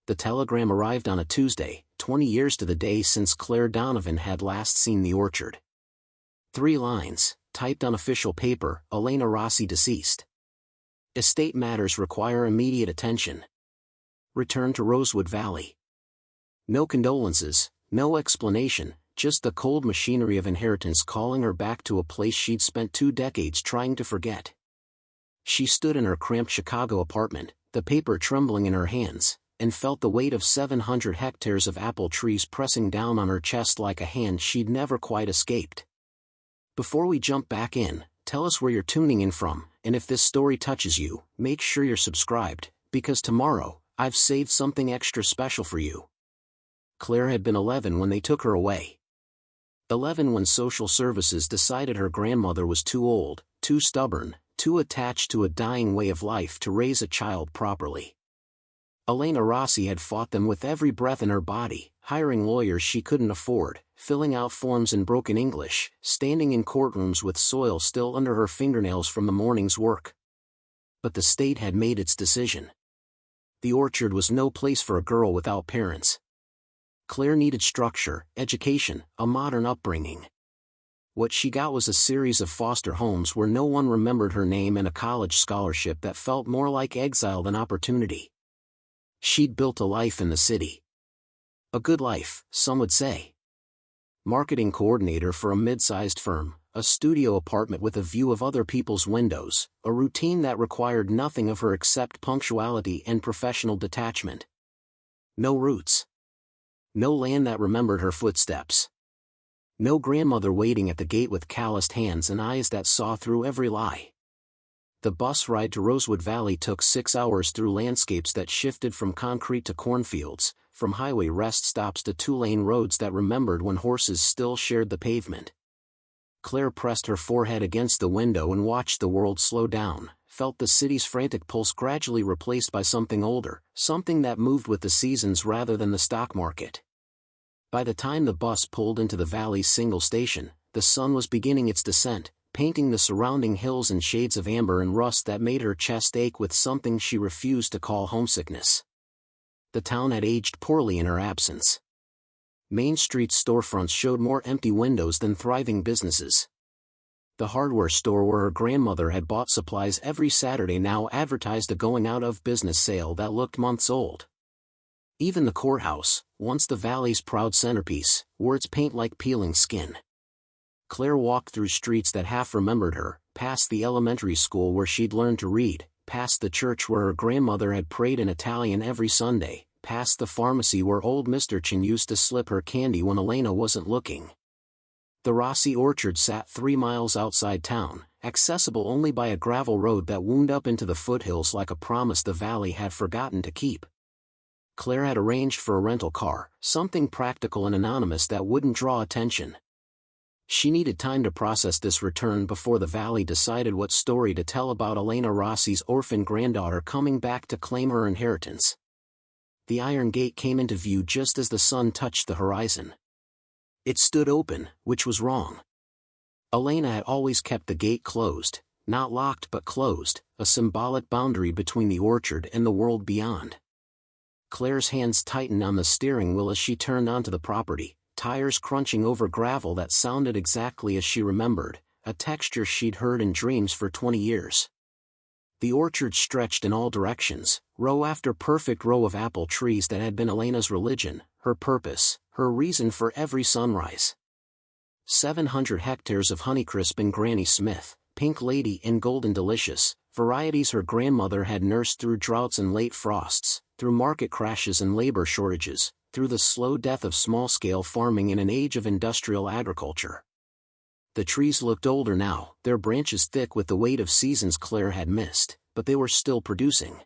The telegram arrived on a Tuesday, 20 years to the day since Claire Donovan had last seen the orchard. 3 lines, typed on official paper: Elena Rossi deceased. Estate matters require immediate attention. Return to Rosewood Valley. No condolences, no explanation, just the cold machinery of inheritance calling her back to a place she'd spent 2 decades trying to forget. She stood in her cramped Chicago apartment, the paper trembling in her hands, and felt the weight of 700 hectares of apple trees pressing down on her chest like a hand she'd never quite escaped. Before we jump back in, tell us where you're tuning in from, and if this story touches you, make sure you're subscribed, because tomorrow, I've saved something extra special for you. Claire had been 11 when they took her away. 11 when social services decided her grandmother was too old, too stubborn, too attached to a dying way of life to raise a child properly. Elena Rossi had fought them with every breath in her body, hiring lawyers she couldn't afford, filling out forms in broken English, standing in courtrooms with soil still under her fingernails from the morning's work. But the state had made its decision. The orchard was no place for a girl without parents. Claire needed structure, education, a modern upbringing. What she got was a series of foster homes where no one remembered her name and a college scholarship that felt more like exile than opportunity. She'd built a life in the city. A good life, some would say. Marketing coordinator for a mid-sized firm, a studio apartment with a view of other people's windows, a routine that required nothing of her except punctuality and professional detachment. No roots. No land that remembered her footsteps. No grandmother waiting at the gate with calloused hands and eyes that saw through every lie. The bus ride to Rosewood Valley took 6 hours through landscapes that shifted from concrete to cornfields, from highway rest stops to 2-lane roads that remembered when horses still shared the pavement. Claire pressed her forehead against the window and watched the world slow down, felt the city's frantic pulse gradually replaced by something older, something that moved with the seasons rather than the stock market. By the time the bus pulled into the valley's single station, the sun was beginning its descent, painting the surrounding hills in shades of amber and rust that made her chest ache with something she refused to call homesickness. The town had aged poorly in her absence. Main Street's storefronts showed more empty windows than thriving businesses. The hardware store where her grandmother had bought supplies every Saturday now advertised a going-out-of-business sale that looked months old. Even the courthouse, once the valley's proud centerpiece, wore its paint like peeling skin. Claire walked through streets that half remembered her, past the elementary school where she'd learned to read, past the church where her grandmother had prayed in Italian every Sunday, past the pharmacy where old Mr. Chin used to slip her candy when Elena wasn't looking. The Rossi orchard sat 3 miles outside town, accessible only by a gravel road that wound up into the foothills like a promise the valley had forgotten to keep. Claire had arranged for a rental car, something practical and anonymous that wouldn't draw attention. She needed time to process this return before the valley decided what story to tell about Elena Rossi's orphan granddaughter coming back to claim her inheritance. The iron gate came into view just as the sun touched the horizon. It stood open, which was wrong. Elena had always kept the gate closed, not locked but closed, a symbolic boundary between the orchard and the world beyond. Claire's hands tightened on the steering wheel as she turned onto the property, tires crunching over gravel that sounded exactly as she remembered, a texture she'd heard in dreams for 20 years. The orchard stretched in all directions, row after perfect row of apple trees that had been Elena's religion, her purpose, her reason for every sunrise. 700 hectares of Honeycrisp and Granny Smith, Pink Lady and Golden Delicious, varieties her grandmother had nursed through droughts and late frosts, through market crashes and labor shortages, through the slow death of small-scale farming in an age of industrial agriculture. The trees looked older now, their branches thick with the weight of seasons Claire had missed, but they were still producing.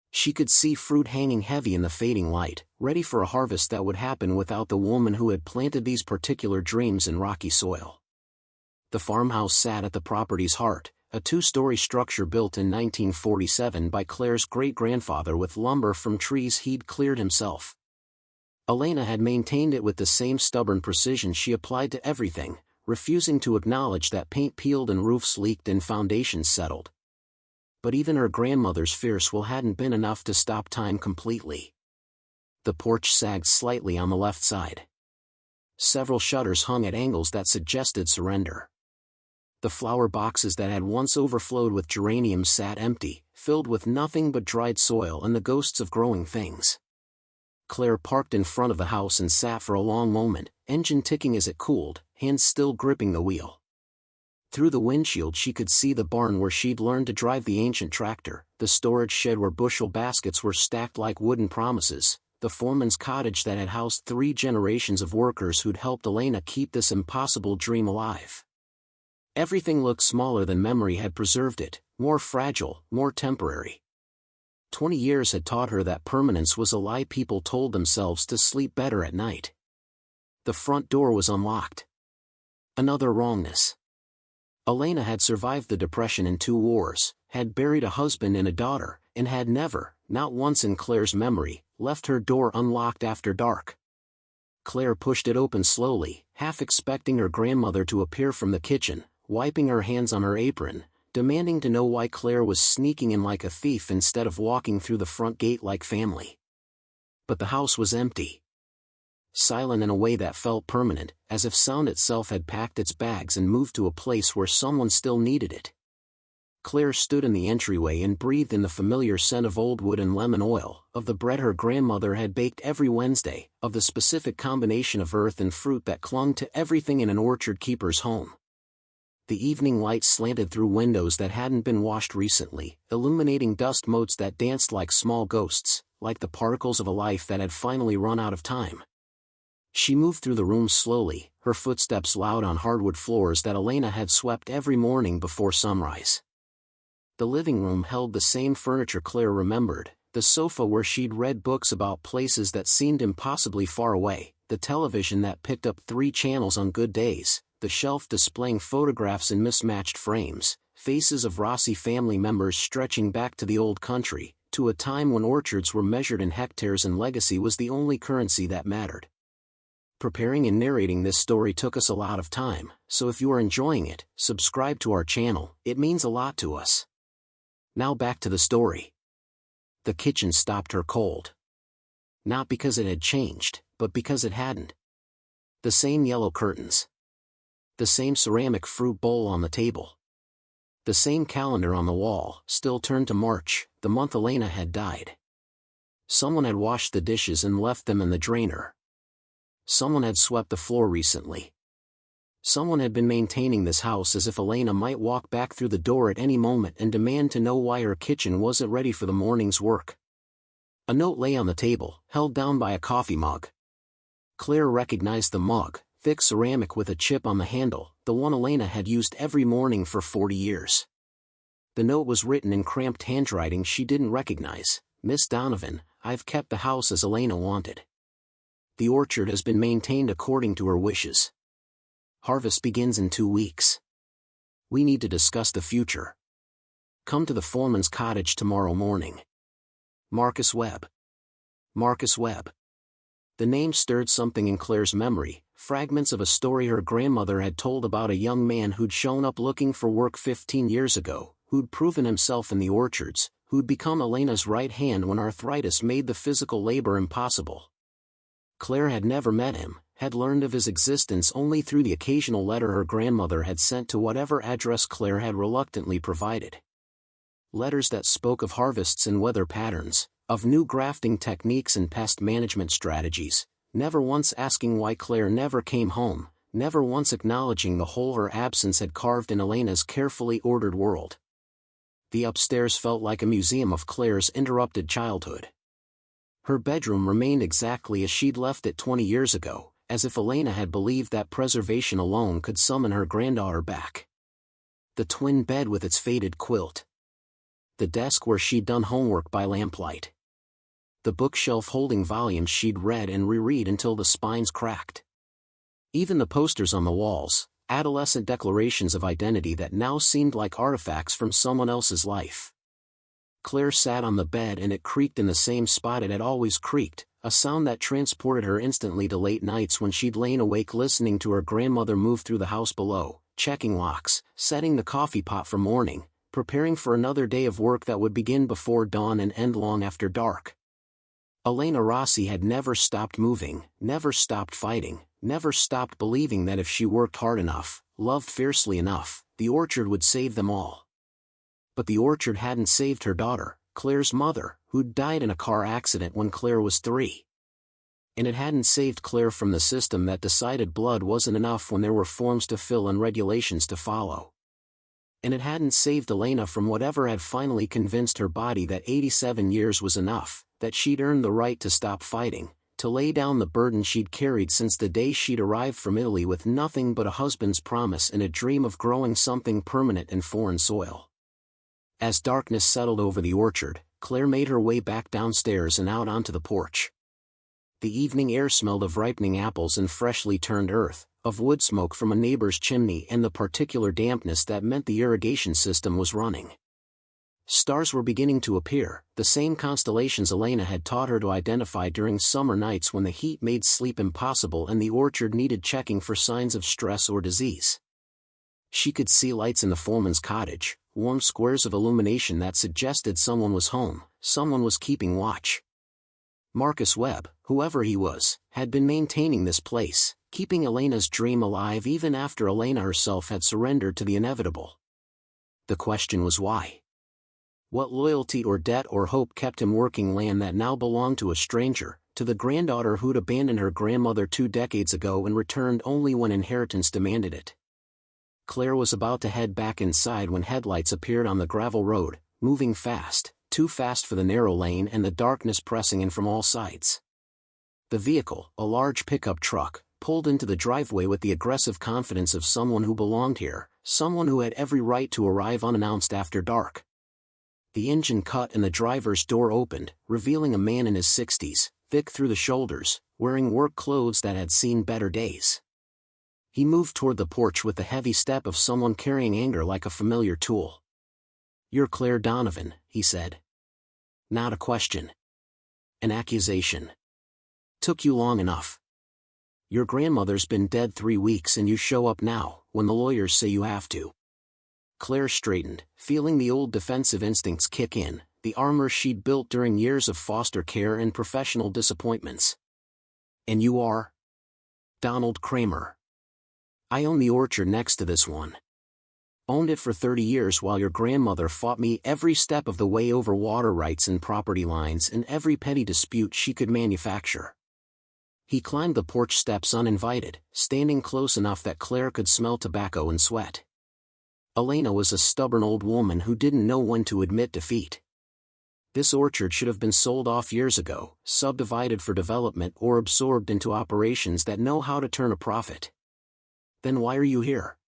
She could see fruit hanging heavy in the fading light, ready for a harvest that would happen without the woman who had planted these particular dreams in rocky soil. The farmhouse sat at the property's heart, a 2-story structure built in 1947 by Claire's great-grandfather with lumber from trees he'd cleared himself. Elena had maintained it with the same stubborn precision she applied to everything, refusing to acknowledge that paint peeled and roofs leaked and foundations settled. But even her grandmother's fierce will hadn't been enough to stop time completely. The porch sagged slightly on the left side. Several shutters hung at angles that suggested surrender. The flower boxes that had once overflowed with geraniums sat empty, filled with nothing but dried soil and the ghosts of growing things. Claire parked in front of the house and sat for a long moment, engine ticking as it cooled, hands still gripping the wheel. Through the windshield she could see the barn where she'd learned to drive the ancient tractor, the storage shed where bushel baskets were stacked like wooden promises, the foreman's cottage that had housed 3 generations of workers who'd helped Elena keep this impossible dream alive. Everything looked smaller than memory had preserved it, more fragile, more temporary. 20 years had taught her that permanence was a lie people told themselves to sleep better at night. The front door was unlocked. Another wrongness. Elena had survived the Depression in 2 wars, had buried a husband and a daughter, and had never, not once in Claire's memory, left her door unlocked after dark. Claire pushed it open slowly, half expecting her grandmother to appear from the kitchen, wiping her hands on her apron, demanding to know why Claire was sneaking in like a thief instead of walking through the front gate like family. But the house was empty. Silent in a way that felt permanent, as if sound itself had packed its bags and moved to a place where someone still needed it. Claire stood in the entryway and breathed in the familiar scent of old wood and lemon oil, of the bread her grandmother had baked every Wednesday, of the specific combination of earth and fruit that clung to everything in an orchard keeper's home. The evening light slanted through windows that hadn't been washed recently, illuminating dust motes that danced like small ghosts, like the particles of a life that had finally run out of time. She moved through the room slowly, her footsteps loud on hardwood floors that Elena had swept every morning before sunrise. The living room held the same furniture Claire remembered, the sofa where she'd read books about places that seemed impossibly far away, the television that picked up 3 channels on good days, the shelf displaying photographs in mismatched frames, faces of Rossi family members stretching back to the old country, to a time when orchards were measured in hectares and legacy was the only currency that mattered. Preparing and narrating this story took us a lot of time, so if you are enjoying it, subscribe to our channel, it means a lot to us. Now back to the story. The kitchen stopped her cold. Not because it had changed, but because it hadn't. The same yellow curtains. The same ceramic fruit bowl on the table. The same calendar on the wall, still turned to March, the month Elena had died. Someone had washed the dishes and left them in the drainer. Someone had swept the floor recently. Someone had been maintaining this house as if Elena might walk back through the door at any moment and demand to know why her kitchen wasn't ready for the morning's work. A note lay on the table, held down by a coffee mug. Claire recognized the mug, thick ceramic with a chip on the handle, the one Elena had used every morning for 40 years. The note was written in cramped handwriting she didn't recognize. Miss Donovan, I've kept the house as Elena wanted. The orchard has been maintained according to her wishes. Harvest begins in 2 weeks. We need to discuss the future. Come to the foreman's cottage tomorrow morning. Marcus Webb. Marcus Webb. The name stirred something in Claire's memory, fragments of a story her grandmother had told about a young man who'd shown up looking for work 15 years ago, who'd proven himself in the orchards, who'd become Elena's right hand when arthritis made the physical labor impossible. Claire had never met him, had learned of his existence only through the occasional letter her grandmother had sent to whatever address Claire had reluctantly provided. Letters that spoke of harvests and weather patterns, of new grafting techniques and pest management strategies, never once asking why Claire never came home, never once acknowledging the hole her absence had carved in Elena's carefully ordered world. The upstairs felt like a museum of Claire's interrupted childhood. Her bedroom remained exactly as she'd left it 20 years ago, as if Elena had believed that preservation alone could summon her granddaughter back. The twin bed with its faded quilt. The desk where she'd done homework by lamplight. The bookshelf holding volumes she'd read and reread until the spines cracked. Even the posters on the walls, adolescent declarations of identity that now seemed like artifacts from someone else's life. Claire sat on the bed and it creaked in the same spot it had always creaked, a sound that transported her instantly to late nights when she'd lain awake listening to her grandmother move through the house below, checking locks, setting the coffee pot for morning, preparing for another day of work that would begin before dawn and end long after dark. Elena Rossi had never stopped moving, never stopped fighting, never stopped believing that if she worked hard enough, loved fiercely enough, the orchard would save them all. But the orchard hadn't saved her daughter, Claire's mother, who'd died in a car accident when Claire was 3. And it hadn't saved Claire from the system that decided blood wasn't enough when there were forms to fill and regulations to follow. And it hadn't saved Elena from whatever had finally convinced her body that 87 years was enough, that she'd earned the right to stop fighting, to lay down the burden she'd carried since the day she'd arrived from Italy with nothing but a husband's promise and a dream of growing something permanent in foreign soil. As darkness settled over the orchard, Claire made her way back downstairs and out onto the porch. The evening air smelled of ripening apples and freshly turned earth, of wood smoke from a neighbor's chimney and the particular dampness that meant the irrigation system was running. Stars were beginning to appear, the same constellations Elena had taught her to identify during summer nights when the heat made sleep impossible and the orchard needed checking for signs of stress or disease. She could see lights in the foreman's cottage, warm squares of illumination that suggested someone was home, someone was keeping watch. Marcus Webb, whoever he was, had been maintaining this place, keeping Elena's dream alive even after Elena herself had surrendered to the inevitable. The question was why? What loyalty or debt or hope kept him working land that now belonged to a stranger, to the granddaughter who'd abandoned her grandmother 2 decades ago and returned only when inheritance demanded it? Claire was about to head back inside when headlights appeared on the gravel road, moving fast, too fast for the narrow lane and the darkness pressing in from all sides. The vehicle, a large pickup truck, pulled into the driveway with the aggressive confidence of someone who belonged here, someone who had every right to arrive unannounced after dark. The engine cut and the driver's door opened, revealing a man in his 60s, thick through the shoulders, wearing work clothes that had seen better days. He moved toward the porch with the heavy step of someone carrying anger like a familiar tool. "You're Claire Donovan," he said. Not a question. An accusation. "Took you long enough. Your grandmother's been dead 3 weeks and you show up now, when the lawyers say you have to." Claire straightened, feeling the old defensive instincts kick in, the armor she'd built during years of foster care and professional disappointments. "And you are?" "Donald Kramer. I own the orchard next to this one. Owned it for 30 years while your grandmother fought me every step of the way over water rights and property lines and every petty dispute she could manufacture." He climbed the porch steps uninvited, standing close enough that Claire could smell tobacco and sweat. Elena was a stubborn old woman who didn't know when to admit defeat. This orchard should have been sold off years ago, subdivided for development or absorbed into operations that know how to turn a profit. "Then why are you here?"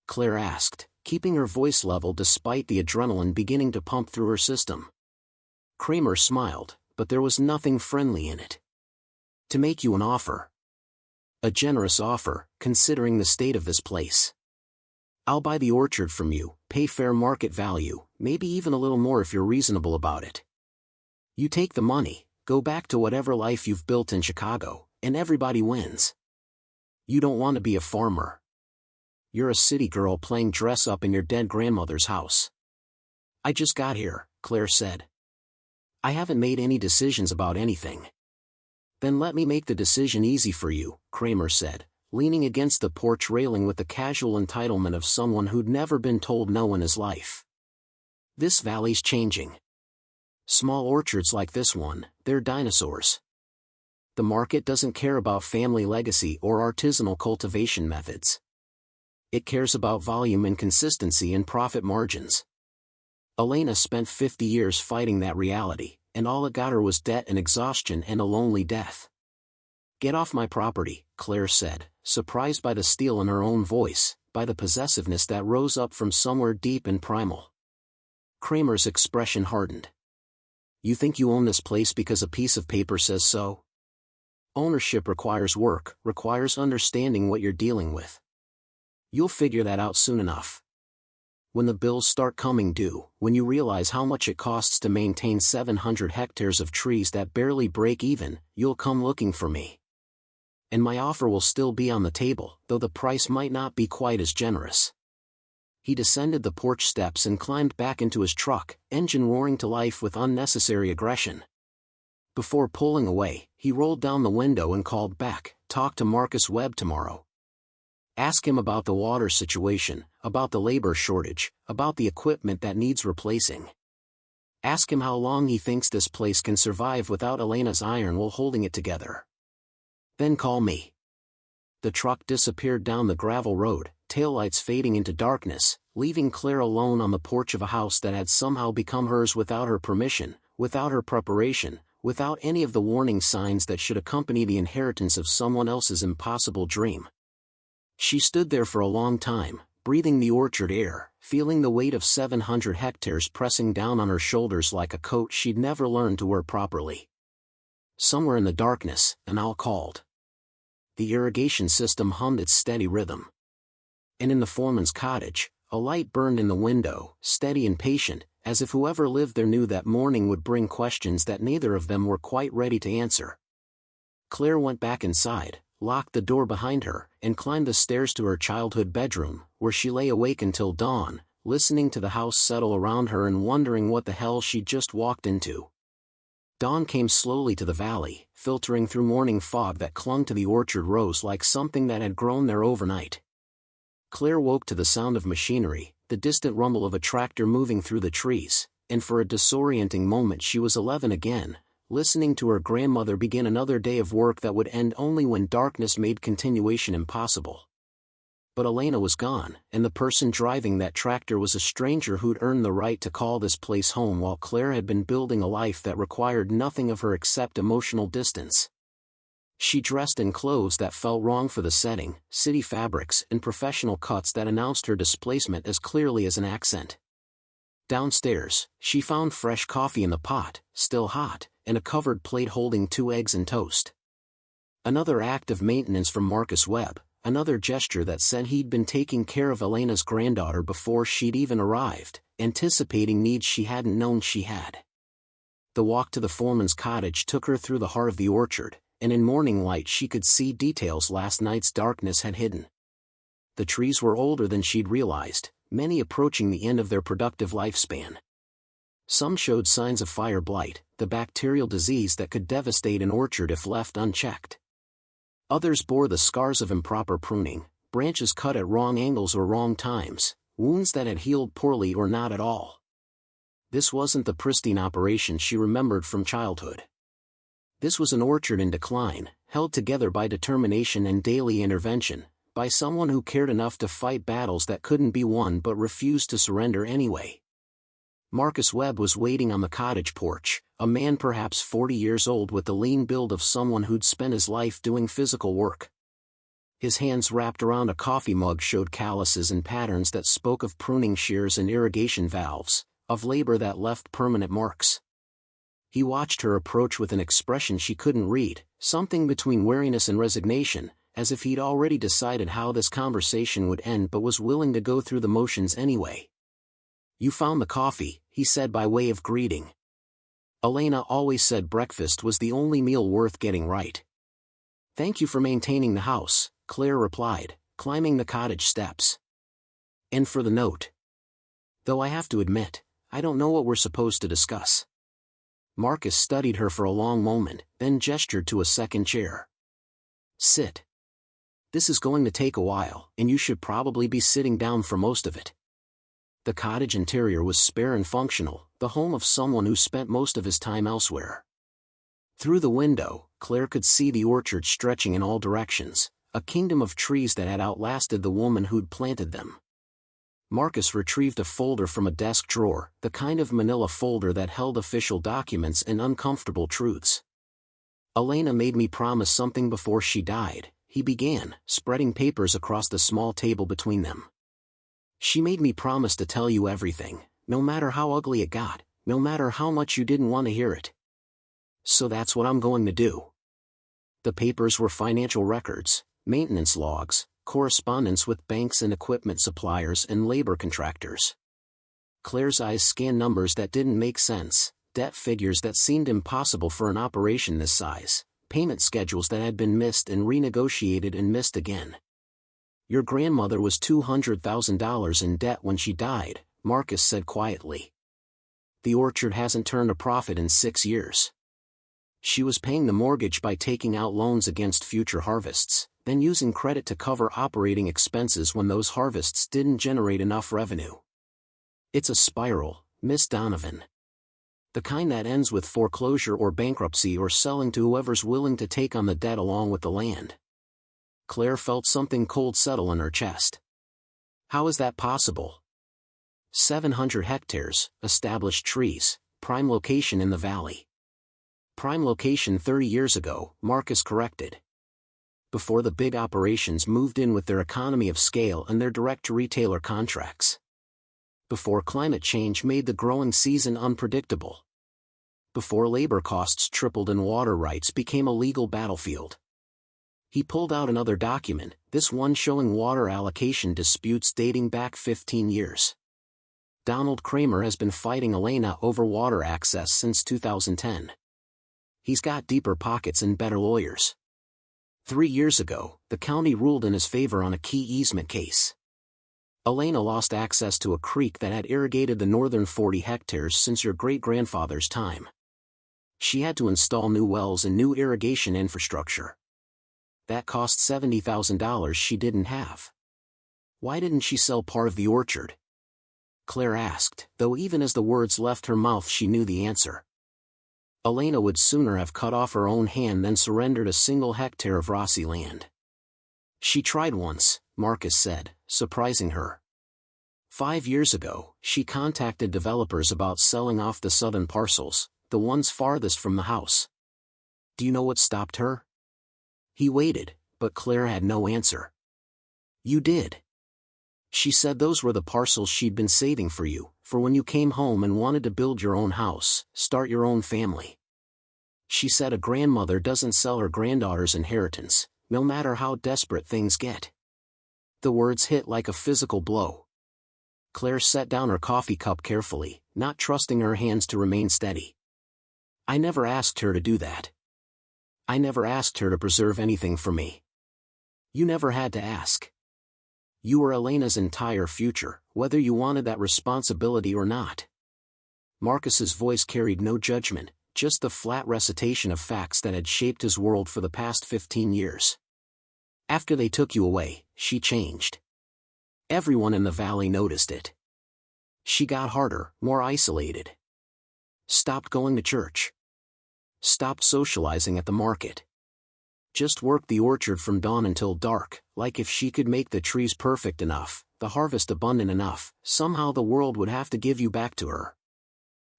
Claire asked, keeping her voice level despite the adrenaline beginning to pump through her system. Kramer smiled, but there was nothing friendly in it. "To make you an offer. A generous offer, considering the state of this place. I'll buy the orchard from you, pay fair market value, maybe even a little more if you're reasonable about it. You take the money, go back to whatever life you've built in Chicago, and everybody wins. You don't want to be a farmer. You're a city girl playing dress-up in your dead grandmother's house." "I just got here," Claire said. "I haven't made any decisions about anything." "Then let me make the decision easy for you," Kramer said, leaning against the porch railing with the casual entitlement of someone who'd never been told no in his life. "This valley's changing. Small orchards like this one, they're dinosaurs. The market doesn't care about family legacy or artisanal cultivation methods. It cares about volume and consistency and profit margins." Elena spent 50 years fighting that reality, and all it got her was debt and exhaustion and a lonely death. "Get off my property," Claire said, surprised by the steel in her own voice, by the possessiveness that rose up from somewhere deep and primal. Kramer's expression hardened. "You think you own this place because a piece of paper says so? Ownership requires work, requires understanding what you're dealing with. You'll figure that out soon enough. When the bills start coming due, when you realize how much it costs to maintain 700 hectares of trees that barely break even, you'll come looking for me. And my offer will still be on the table, though the price might not be quite as generous." He descended the porch steps and climbed back into his truck, engine roaring to life with unnecessary aggression. Before pulling away, he rolled down the window and called back, "Talk to Marcus Webb tomorrow. Ask him about the water situation, about the labor shortage, about the equipment that needs replacing. Ask him how long he thinks this place can survive without Elena's iron wool holding it together. Then call me." The truck disappeared down the gravel road, taillights fading into darkness, leaving Claire alone on the porch of a house that had somehow become hers without her permission, without her preparation, without any of the warning signs that should accompany the inheritance of someone else's impossible dream. She stood there for a long time, breathing the orchard air, feeling the weight of 700 hectares pressing down on her shoulders like a coat she'd never learned to wear properly. Somewhere in the darkness, an owl called. The irrigation system hummed its steady rhythm. And in the foreman's cottage, a light burned in the window, steady and patient, as if whoever lived there knew that morning would bring questions that neither of them were quite ready to answer. Claire went back inside, locked the door behind her, and climbed the stairs to her childhood bedroom, where she lay awake until dawn, listening to the house settle around her and wondering what the hell she'd just walked into. Dawn came slowly to the valley, filtering through morning fog that clung to the orchard rows like something that had grown there overnight. Claire woke to the sound of machinery, the distant rumble of a tractor moving through the trees, and for a disorienting moment she was 11 again, listening to her grandmother begin another day of work that would end only when darkness made continuation impossible. But Elena was gone, and the person driving that tractor was a stranger who'd earned the right to call this place home while Claire had been building a life that required nothing of her except emotional distance. She dressed in clothes that felt wrong for the setting, city fabrics and professional cuts that announced her displacement as clearly as an accent. Downstairs, she found fresh coffee in the pot, still hot, and a covered plate holding 2 eggs and toast. Another act of maintenance from Marcus Webb, another gesture that said he'd been taking care of Elena's granddaughter before she'd even arrived, anticipating needs she hadn't known she had. The walk to the foreman's cottage took her through the heart of the orchard, and in morning light she could see details last night's darkness had hidden. The trees were older than she'd realized, many approaching the end of their productive lifespan. Some showed signs of fire blight, the bacterial disease that could devastate an orchard if left unchecked. Others bore the scars of improper pruning, branches cut at wrong angles or wrong times, wounds that had healed poorly or not at all. This wasn't the pristine operation she remembered from childhood. This was an orchard in decline, held together by determination and daily intervention, by someone who cared enough to fight battles that couldn't be won but refused to surrender anyway. Marcus Webb was waiting on the cottage porch, a man perhaps 40 years old with the lean build of someone who'd spent his life doing physical work. His hands wrapped around a coffee mug showed calluses and patterns that spoke of pruning shears and irrigation valves, of labor that left permanent marks. He watched her approach with an expression she couldn't read, something between wariness and resignation, as if he'd already decided how this conversation would end but was willing to go through the motions anyway. "You found the coffee," he said by way of greeting. Elena always said breakfast was the only meal worth getting right. "Thank you for maintaining the house," Claire replied, climbing the cottage steps. "And for the note. Though I have to admit, I don't know what we're supposed to discuss." Marcus studied her for a long moment, then gestured to a second chair. "Sit. This is going to take a while, and you should probably be sitting down for most of it." The cottage interior was spare and functional, the home of someone who spent most of his time elsewhere. Through the window, Claire could see the orchard stretching in all directions, a kingdom of trees that had outlasted the woman who'd planted them. Marcus retrieved a folder from a desk drawer, the kind of manila folder that held official documents and uncomfortable truths. "Elena made me promise something before she died," he began, spreading papers across the small table between them. "She made me promise to tell you everything, no matter how ugly it got, no matter how much you didn't want to hear it. So that's what I'm going to do." The papers were financial records, maintenance logs, correspondence with banks and equipment suppliers and labor contractors. Claire's eyes scanned numbers that didn't make sense, debt figures that seemed impossible for an operation this size, payment schedules that had been missed and renegotiated and missed again. "Your grandmother was $200,000 in debt when she died," Marcus said quietly. "The orchard hasn't turned a profit in 6 years. She was paying the mortgage by taking out loans against future harvests, then using credit to cover operating expenses when those harvests didn't generate enough revenue. It's a spiral, Miss Donovan. The kind that ends with foreclosure or bankruptcy or selling to whoever's willing to take on the debt along with the land. Claire felt something cold settle in her chest. How is that possible? 700 hectares, established trees, prime location in the valley. Prime location 30 years ago, Marcus corrected. Before the big operations moved in with their economy of scale and their direct-to-retailer contracts. Before climate change made the growing season unpredictable. Before labor costs tripled and water rights became a legal battlefield. He pulled out another document, this one showing water allocation disputes dating back 15 years. Donald Kramer has been fighting Elena over water access since 2010. He's got deeper pockets and better lawyers. 3 years ago, the county ruled in his favor on a key easement case. Elena lost access to a creek that had irrigated the northern 40 hectares since your great-grandfather's time. She had to install new wells and new irrigation infrastructure. That cost $70,000 she didn't have. Why didn't she sell part of the orchard? Claire asked, though even as the words left her mouth she knew the answer. Elena would sooner have cut off her own hand than surrendered a single hectare of Rossi land. She tried once, Marcus said, surprising her. 5 years ago, she contacted developers about selling off the southern parcels, the ones farthest from the house. Do you know what stopped her? He waited, but Claire had no answer. You did. She said those were the parcels she'd been saving for you, for when you came home and wanted to build your own house, start your own family. She said a grandmother doesn't sell her granddaughter's inheritance, no matter how desperate things get. The words hit like a physical blow. Claire set down her coffee cup carefully, not trusting her hands to remain steady. I never asked her to do that. I never asked her to preserve anything for me. You never had to ask. You were Elena's entire future, whether you wanted that responsibility or not. Marcus's voice carried no judgment, just the flat recitation of facts that had shaped his world for the past 15 years. After they took you away, she changed. Everyone in the valley noticed it. She got harder, more isolated. Stopped going to church. Stopped socializing at the market. Just worked the orchard from dawn until dark, like if she could make the trees perfect enough, the harvest abundant enough, somehow the world would have to give you back to her.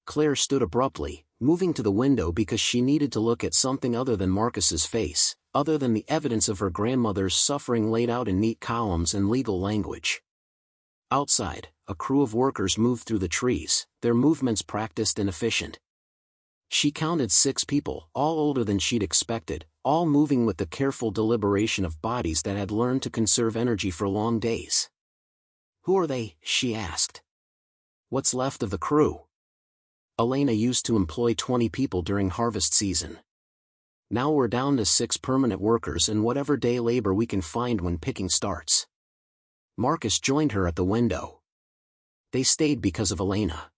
Claire stood abruptly, moving to the window because she needed to look at something other than Marcus's face, other than the evidence of her grandmother's suffering laid out in neat columns and legal language. Outside, a crew of workers moved through the trees, their movements practiced and efficient. She counted 6 people, all older than she'd expected, all moving with the careful deliberation of bodies that had learned to conserve energy for long days. Who are they? She asked. What's left of the crew? Elena used to employ 20 people during harvest season. Now we're down to 6 permanent workers and whatever day labor we can find when picking starts. Marcus joined her at the window. They stayed because of Elena.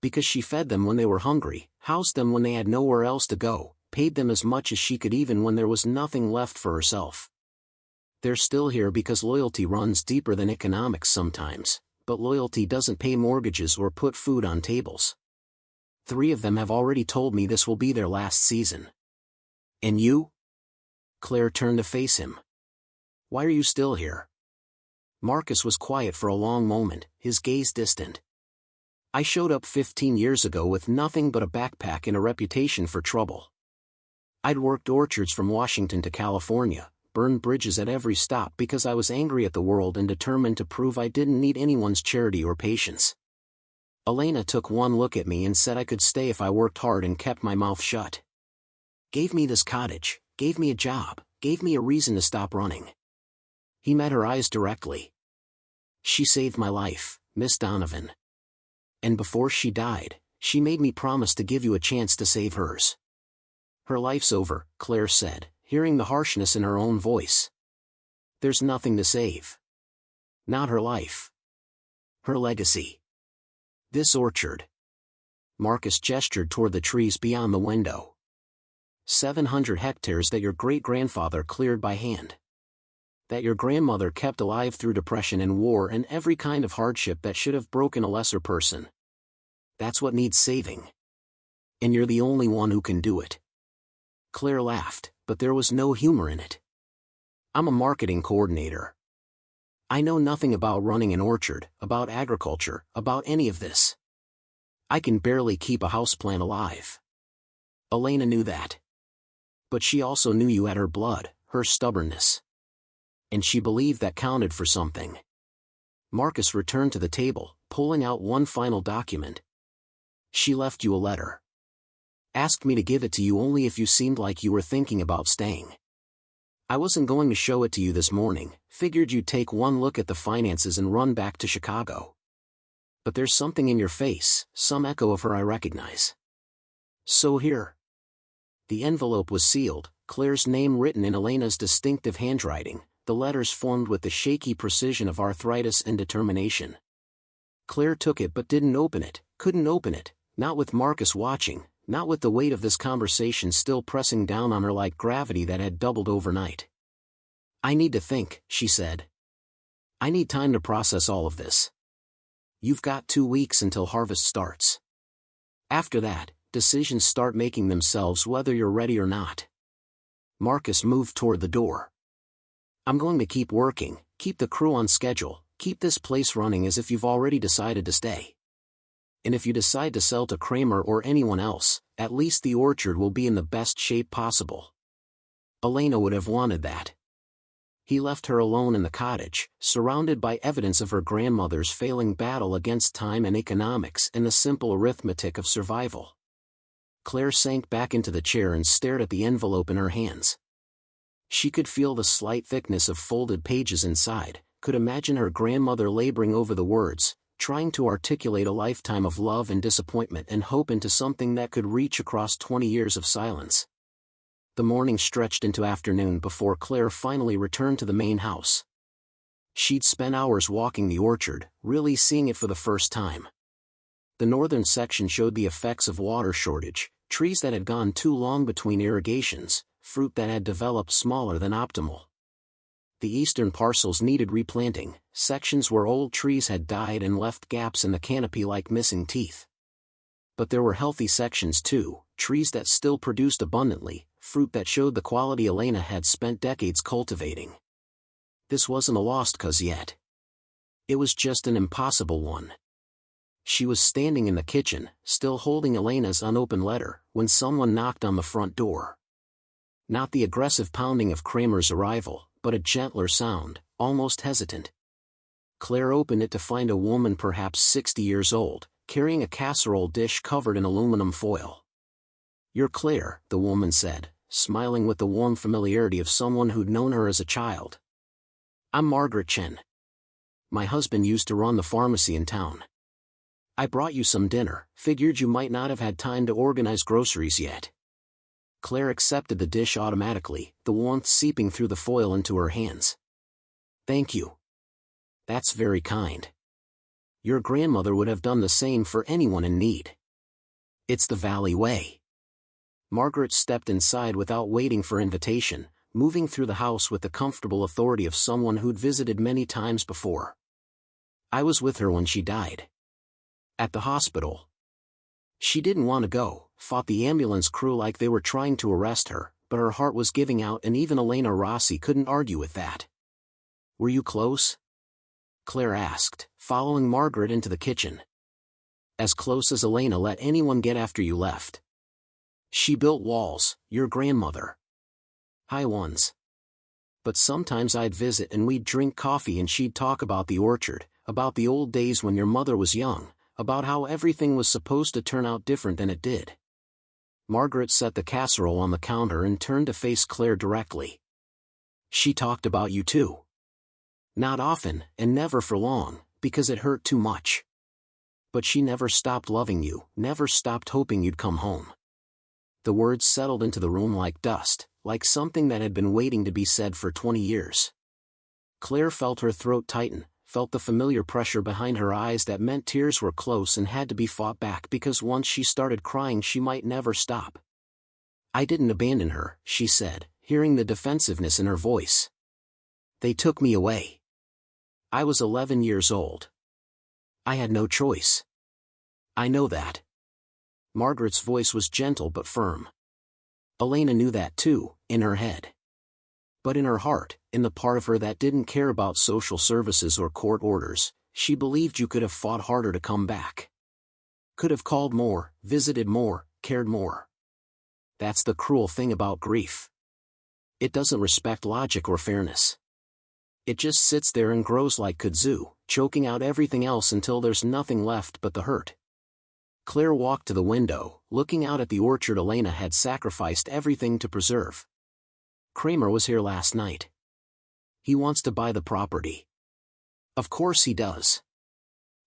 Because she fed them when they were hungry, housed them when they had nowhere else to go, paid them as much as she could even when there was nothing left for herself. They're still here because loyalty runs deeper than economics sometimes, but loyalty doesn't pay mortgages or put food on tables. 3 of them have already told me this will be their last season. And you? Claire turned to face him. Why are you still here? Marcus was quiet for a long moment, his gaze distant. I showed up 15 years ago with nothing but a backpack and a reputation for trouble. I'd worked orchards from Washington to California, burned bridges at every stop because I was angry at the world and determined to prove I didn't need anyone's charity or patience. Elena took one look at me and said I could stay if I worked hard and kept my mouth shut. Gave me this cottage, gave me a job, gave me a reason to stop running. He met her eyes directly. She saved my life, Miss Donovan. And before she died, she made me promise to give you a chance to save hers. Her life's over, Claire said, hearing the harshness in her own voice. There's nothing to save. Not her life. Her legacy. This orchard. Marcus gestured toward the trees beyond the window. 700 hectares that your great-grandfather cleared by hand. That your grandmother kept alive through depression and war and every kind of hardship that should have broken a lesser person. That's what needs saving. And you're the only one who can do it. Claire laughed, but there was no humor in it. I'm a marketing coordinator. I know nothing about running an orchard, about agriculture, about any of this. I can barely keep a houseplant alive. Elena knew that. But she also knew you had her blood, her stubbornness. And she believed that counted for something. Marcus returned to the table, pulling out one final document. She left you a letter. Asked me to give it to you only if you seemed like you were thinking about staying. I wasn't going to show it to you this morning, figured you'd take one look at the finances and run back to Chicago. But there's something in your face, some echo of her I recognize. So here. The envelope was sealed, Claire's name written in Elena's distinctive handwriting, the letters formed with the shaky precision of arthritis and determination. Claire took it but didn't open it, couldn't open it, not with Marcus watching, not with the weight of this conversation still pressing down on her like gravity that had doubled overnight. I need to think, she said. I need time to process all of this. You've got 2 weeks until harvest starts. After that, decisions start making themselves whether you're ready or not. Marcus moved toward the door. I'm going to keep working, keep the crew on schedule, keep this place running as if you've already decided to stay. And if you decide to sell to Kramer or anyone else, at least the orchard will be in the best shape possible. Elena would have wanted that. He left her alone in the cottage, surrounded by evidence of her grandmother's failing battle against time and economics and the simple arithmetic of survival. Claire sank back into the chair and stared at the envelope in her hands. She could feel the slight thickness of folded pages inside, could imagine her grandmother laboring over the words, trying to articulate a lifetime of love and disappointment and hope into something that could reach across 20 years of silence. The morning stretched into afternoon before Claire finally returned to the main house. She'd spent hours walking the orchard, really seeing it for the first time. The northern section showed the effects of water shortage, trees that had gone too long between irrigations, fruit that had developed smaller than optimal. The eastern parcels needed replanting, sections where old trees had died and left gaps in the canopy like missing teeth. But there were healthy sections too, trees that still produced abundantly, fruit that showed the quality Elena had spent decades cultivating. This wasn't a lost cause yet. It was just an impossible one. She was standing in the kitchen, still holding Elena's unopened letter, when someone knocked on the front door. Not the aggressive pounding of Kramer's arrival, but a gentler sound, almost hesitant. Claire opened it to find a woman perhaps 60 years old, carrying a casserole dish covered in aluminum foil. You're Claire, the woman said, smiling with the warm familiarity of someone who'd known her as a child. I'm Margaret Chen. My husband used to run the pharmacy in town. I brought you some dinner, figured you might not have had time to organize groceries yet. Claire accepted the dish automatically, the warmth seeping through the foil into her hands. Thank you. That's very kind. Your grandmother would have done the same for anyone in need. It's the Valley way. Margaret stepped inside without waiting for invitation, moving through the house with the comfortable authority of someone who'd visited many times before. I was with her when she died. At the hospital. She didn't want to go, fought the ambulance crew like they were trying to arrest her, but her heart was giving out and even Elena Rossi couldn't argue with that. Were you close? Claire asked, following Margaret into the kitchen. As close as Elena let anyone get after you left. She built walls, your grandmother. High ones. But sometimes I'd visit and we'd drink coffee and she'd talk about the orchard, about the old days when your mother was young, about how everything was supposed to turn out different than it did. Margaret set the casserole on the counter and turned to face Claire directly. She talked about you too. Not often, and never for long, because it hurt too much. But she never stopped loving you, never stopped hoping you'd come home. The words settled into the room like dust, like something that had been waiting to be said for 20 years. Claire felt her throat tighten, felt the familiar pressure behind her eyes that meant tears were close and had to be fought back because once she started crying she might never stop. I didn't abandon her, she said, hearing the defensiveness in her voice. They took me away. I was 11 years old. I had no choice. I know that. Margaret's voice was gentle but firm. Elena knew that too, in her head. But in her heart, in the part of her that didn't care about social services or court orders, she believed you could have fought harder to come back. Could have called more, visited more, cared more. That's the cruel thing about grief. It doesn't respect logic or fairness. It just sits there and grows like kudzu, choking out everything else until there's nothing left but the hurt. Claire walked to the window, looking out at the orchard Elena had sacrificed everything to preserve. Kramer was here last night. He wants to buy the property. Of course he does.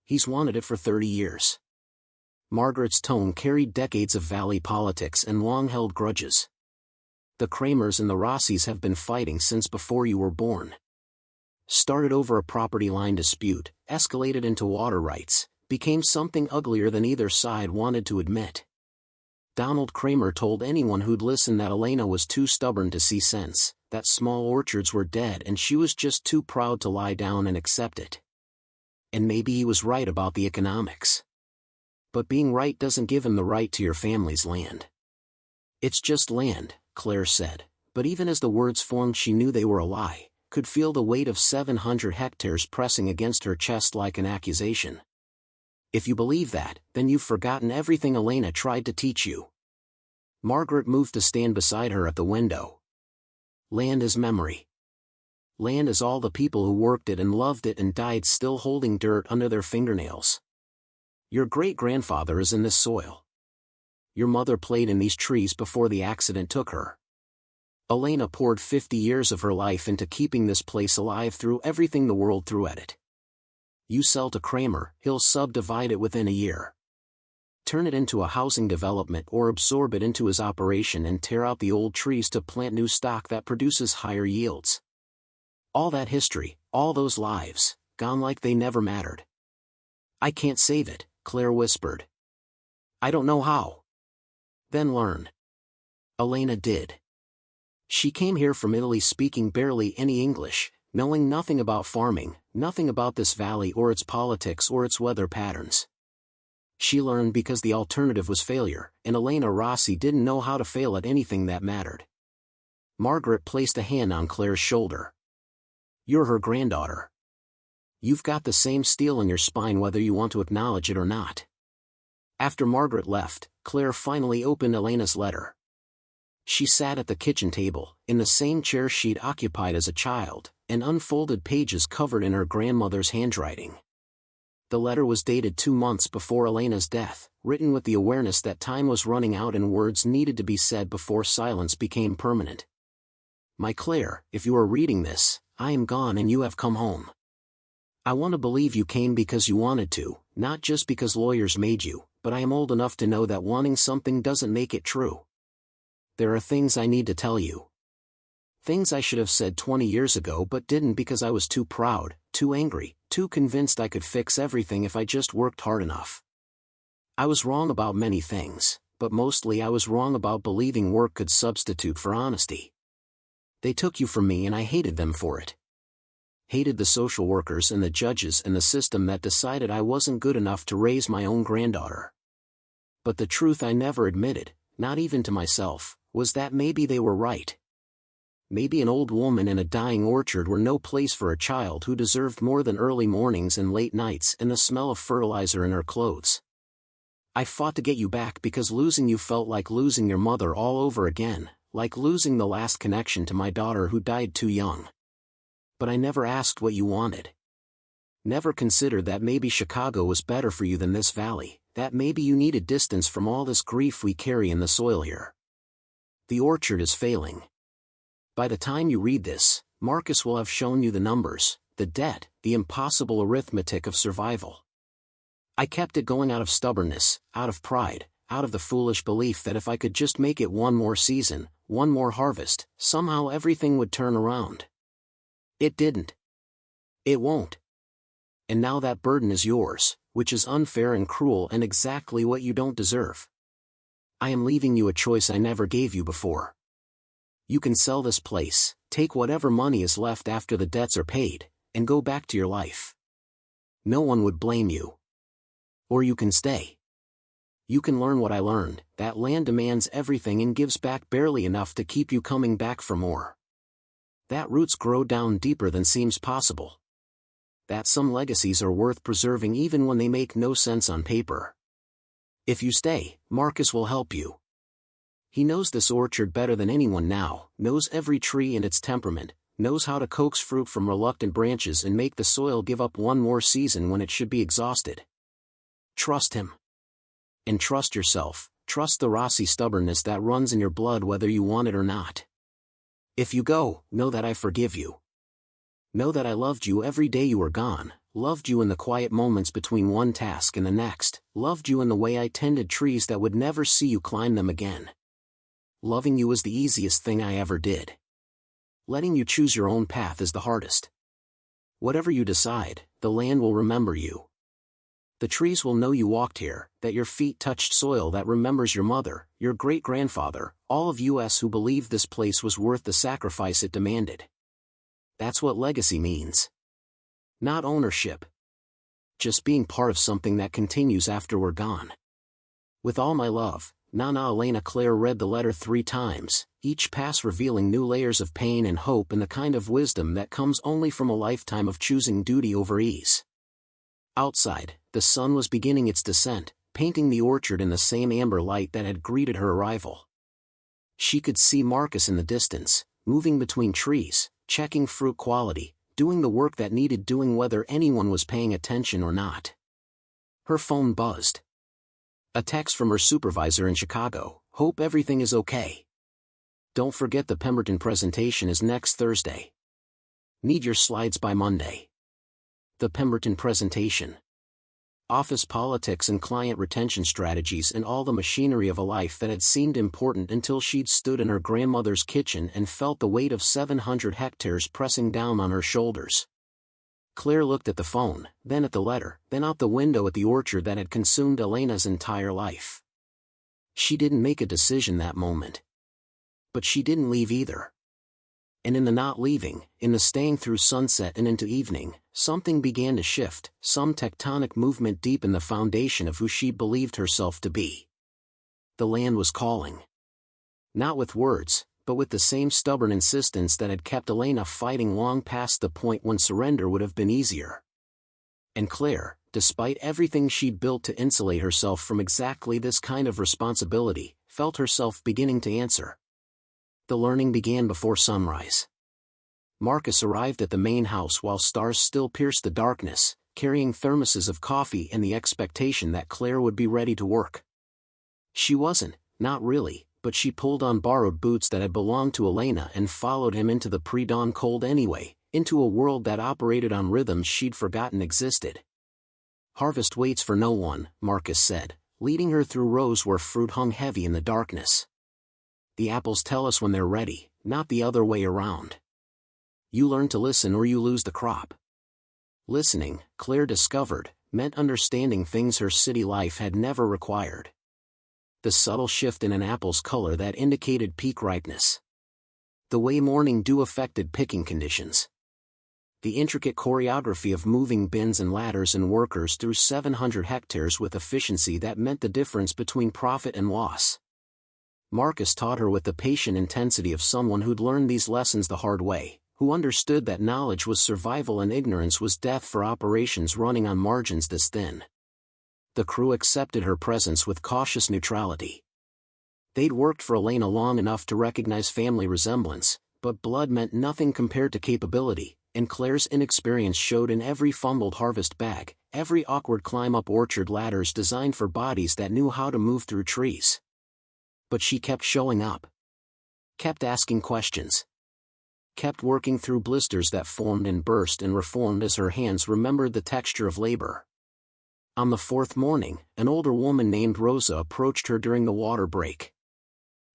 He's wanted it for 30 years. Margaret's tone carried decades of valley politics and long-held grudges. The Kramers and the Rossis have been fighting since before you were born. Started over a property line dispute, escalated into water rights, became something uglier than either side wanted to admit. Donald Kramer told anyone who'd listen that Elena was too stubborn to see sense, that small orchards were dead and she was just too proud to lie down and accept it. And maybe he was right about the economics. But being right doesn't give him the right to your family's land. It's just land, Claire said, but even as the words formed she knew they were a lie, could feel the weight of 700 hectares pressing against her chest like an accusation. If you believe that, then you've forgotten everything Elena tried to teach you. Margaret moved to stand beside her at the window. Land is memory. Land is all the people who worked it and loved it and died still holding dirt under their fingernails. Your great-grandfather is in this soil. Your mother played in these trees before the accident took her. Elena poured 50 years of her life into keeping this place alive through everything the world threw at it. You sell to Kramer, he'll subdivide it within a year. Turn it into a housing development or absorb it into his operation and tear out the old trees to plant new stock that produces higher yields. All that history, all those lives, gone like they never mattered. I can't save it, Claire whispered. I don't know how. Then learn. Elena did. She came here from Italy speaking barely any English, knowing nothing about farming, nothing about this valley or its politics or its weather patterns. She learned because the alternative was failure, and Elena Rossi didn't know how to fail at anything that mattered. Margaret placed a hand on Claire's shoulder. You're her granddaughter. You've got the same steel in your spine whether you want to acknowledge it or not. After Margaret left, Claire finally opened Elena's letter. She sat at the kitchen table, in the same chair she'd occupied as a child, and unfolded pages covered in her grandmother's handwriting. The letter was dated 2 months before Elena's death, written with the awareness that time was running out and words needed to be said before silence became permanent. My Claire, if you are reading this, I am gone and you have come home. I want to believe you came because you wanted to, not just because lawyers made you, but I am old enough to know that wanting something doesn't make it true. There are things I need to tell you. Things I should have said 20 years ago but didn't because I was too proud, too angry, too convinced I could fix everything if I just worked hard enough. I was wrong about many things, but mostly I was wrong about believing work could substitute for honesty. They took you from me and I hated them for it. Hated the social workers and the judges and the system that decided I wasn't good enough to raise my own granddaughter. But the truth I never admitted, not even to myself, was that maybe they were right. Maybe an old woman in a dying orchard were no place for a child who deserved more than early mornings and late nights and the smell of fertilizer in her clothes. I fought to get you back because losing you felt like losing your mother all over again, like losing the last connection to my daughter who died too young. But I never asked what you wanted. Never considered that maybe Chicago was better for you than this valley, that maybe you needed distance from all this grief we carry in the soil here. The orchard is failing. By the time you read this, Marcus will have shown you the numbers, the debt, the impossible arithmetic of survival. I kept it going out of stubbornness, out of pride, out of the foolish belief that if I could just make it one more season, one more harvest, somehow everything would turn around. It didn't. It won't. And now that burden is yours, which is unfair and cruel and exactly what you don't deserve. I am leaving you a choice I never gave you before. You can sell this place, take whatever money is left after the debts are paid, and go back to your life. No one would blame you. Or you can stay. You can learn what I learned, that land demands everything and gives back barely enough to keep you coming back for more. That roots grow down deeper than seems possible. That some legacies are worth preserving even when they make no sense on paper. If you stay, Marcus will help you. He knows this orchard better than anyone now, knows every tree and its temperament, knows how to coax fruit from reluctant branches and make the soil give up one more season when it should be exhausted. Trust him. And trust yourself, trust the Rossi stubbornness that runs in your blood whether you want it or not. If you go, know that I forgive you. Know that I loved you every day you were gone, loved you in the quiet moments between one task and the next, loved you in the way I tended trees that would never see you climb them again. Loving you is the easiest thing I ever did. Letting you choose your own path is the hardest. Whatever you decide, the land will remember you. The trees will know you walked here, that your feet touched soil that remembers your mother, your great-grandfather, all of us who believed this place was worth the sacrifice it demanded. That's what legacy means. Not ownership. Just being part of something that continues after we're gone. With all my love, Nana Elena. Claire read the letter 3 times, each pass revealing new layers of pain and hope and the kind of wisdom that comes only from a lifetime of choosing duty over ease. Outside, the sun was beginning its descent, painting the orchard in the same amber light that had greeted her arrival. She could see Marcus in the distance, moving between trees, checking fruit quality, doing the work that needed doing whether anyone was paying attention or not. Her phone buzzed. A text from her supervisor in Chicago, "Hope everything is okay. Don't forget the Pemberton presentation is next Thursday. Need your slides by Monday." The Pemberton presentation. Office politics and client retention strategies and all the machinery of a life that had seemed important until she'd stood in her grandmother's kitchen and felt the weight of 700 hectares pressing down on her shoulders. Claire looked at the phone, then at the letter, then out the window at the orchard that had consumed Elena's entire life. She didn't make a decision that moment. But she didn't leave either. And in the not leaving, in the staying through sunset and into evening, something began to shift, some tectonic movement deep in the foundation of who she believed herself to be. The land was calling. Not with words, but with the same stubborn insistence that had kept Elena fighting long past the point when surrender would have been easier. And Claire, despite everything she'd built to insulate herself from exactly this kind of responsibility, felt herself beginning to answer. The learning began before sunrise. Marcus arrived at the main house while stars still pierced the darkness, carrying thermoses of coffee and the expectation that Claire would be ready to work. She wasn't, not really, but she pulled on borrowed boots that had belonged to Elena and followed him into the pre-dawn cold anyway, into a world that operated on rhythms she'd forgotten existed. "Harvest waits for no one," Marcus said, leading her through rows where fruit hung heavy in the darkness. "The apples tell us when they're ready, not the other way around. You learn to listen or you lose the crop." Listening, Claire discovered, meant understanding things her city life had never required. The subtle shift in an apple's color that indicated peak ripeness. The way morning dew affected picking conditions. The intricate choreography of moving bins and ladders and workers through 700 hectares with efficiency that meant the difference between profit and loss. Marcus taught her with the patient intensity of someone who'd learned these lessons the hard way, who understood that knowledge was survival and ignorance was death for operations running on margins this thin. The crew accepted her presence with cautious neutrality. They'd worked for Elena long enough to recognize family resemblance, but blood meant nothing compared to capability, and Claire's inexperience showed in every fumbled harvest bag, every awkward climb up orchard ladders designed for bodies that knew how to move through trees. But she kept showing up. Kept asking questions. Kept working through blisters that formed and burst and reformed as her hands remembered the texture of labor. On the 4th morning, an older woman named Rosa approached her during the water break.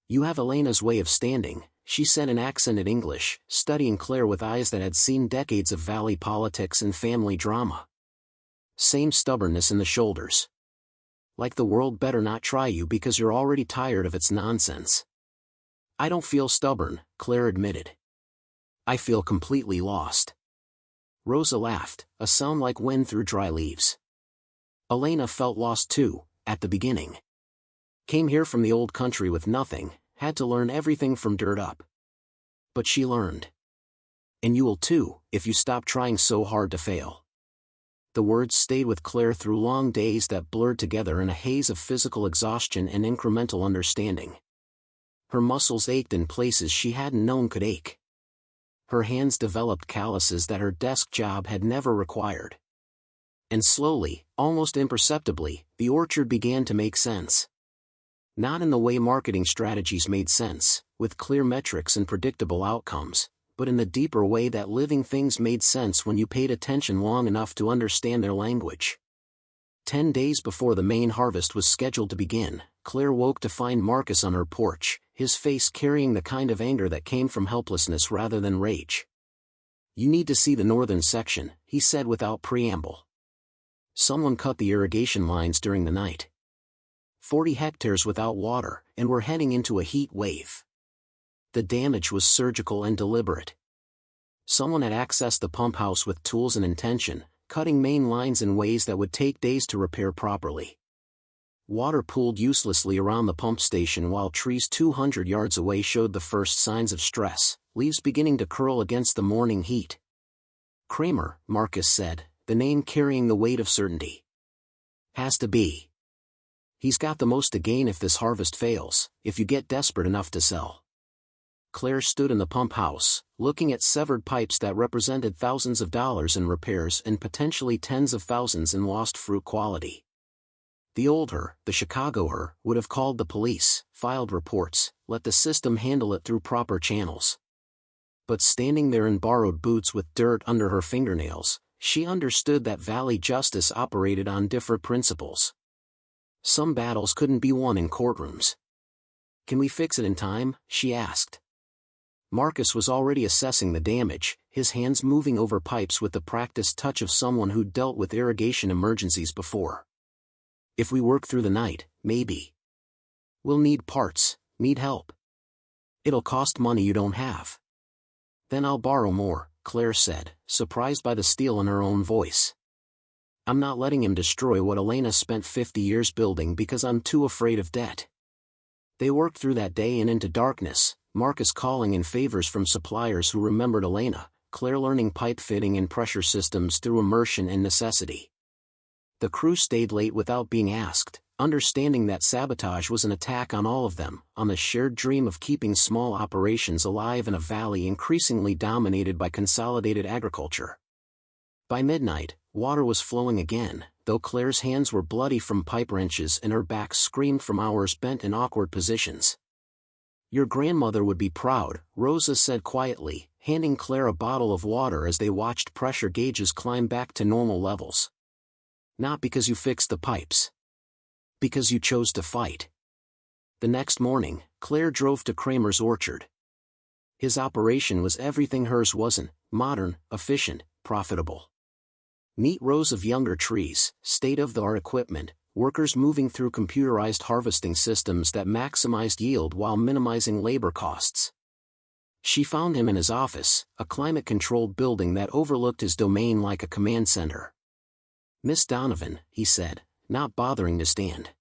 "You have Elena's way of standing," she said in accented English, studying Claire with eyes that had seen decades of valley politics and family drama. Same stubbornness in the shoulders. Like the world better not try you because you're already tired of its nonsense. I don't feel stubborn, Claire admitted. I feel completely lost. Rosa laughed, a sound like wind through dry leaves. Elena felt lost too, at the beginning. Came here from the old country with nothing, had to learn everything from dirt up. But she learned. And you will too, if you stop trying so hard to fail. The words stayed with Claire through long days that blurred together in a haze of physical exhaustion and incremental understanding. Her muscles ached in places she hadn't known could ache. Her hands developed calluses that her desk job had never required. And slowly, almost imperceptibly, the orchard began to make sense. Not in the way marketing strategies made sense, with clear metrics and predictable outcomes, but in the deeper way that living things made sense when you paid attention long enough to understand their language. 10 days before the main harvest was scheduled to begin, Claire woke to find Marcus on her porch, his face carrying the kind of anger that came from helplessness rather than rage. "You need to see the northern section," he said without preamble. Someone cut the irrigation lines during the night. 40 hectares without water, and we're heading into a heat wave. The damage was surgical and deliberate. Someone had accessed the pump house with tools and intention, cutting main lines in ways that would take days to repair properly. Water pooled uselessly around the pump station while trees 200 yards away showed the first signs of stress, leaves beginning to curl against the morning heat. "Kramer," Marcus said, the name carrying the weight of certainty. "Has to be. He's got the most to gain if this harvest fails, if you get desperate enough to sell." Claire stood in the pump house, looking at severed pipes that represented thousands of dollars in repairs and potentially tens of thousands in lost fruit quality. The old her, the Chicago her, would have called the police, filed reports, let the system handle it through proper channels. But standing there in borrowed boots with dirt under her fingernails, she understood that Valley justice operated on different principles. Some battles couldn't be won in courtrooms. "Can we fix it in time?" she asked. Marcus was already assessing the damage, his hands moving over pipes with the practiced touch of someone who'd dealt with irrigation emergencies before. "If we work through the night, maybe. We'll need parts, need help. It'll cost money you don't have." "Then I'll borrow more," Claire said, surprised by the steel in her own voice. "I'm not letting him destroy what Elena spent 50 years building because I'm too afraid of debt." They worked through that day and into darkness, Marcus calling in favors from suppliers who remembered Elena, Claire learning pipe fitting and pressure systems through immersion and necessity. The crew stayed late without being asked, understanding that sabotage was an attack on all of them, on the shared dream of keeping small operations alive in a valley increasingly dominated by consolidated agriculture. By midnight, water was flowing again, though Claire's hands were bloody from pipe wrenches and her back screamed from hours spent in awkward positions. "Your grandmother would be proud," Rosa said quietly, handing Claire a bottle of water as they watched pressure gauges climb back to normal levels. "Not because you fixed the pipes. Because you chose to fight." The next morning, Claire drove to Kramer's orchard. His operation was everything hers wasn't: modern, efficient, profitable. Neat rows of younger trees, state-of-the-art equipment, workers moving through computerized harvesting systems that maximized yield while minimizing labor costs. She found him in his office, a climate-controlled building that overlooked his domain like a command center. "Miss Donovan," he said, not bothering to stand.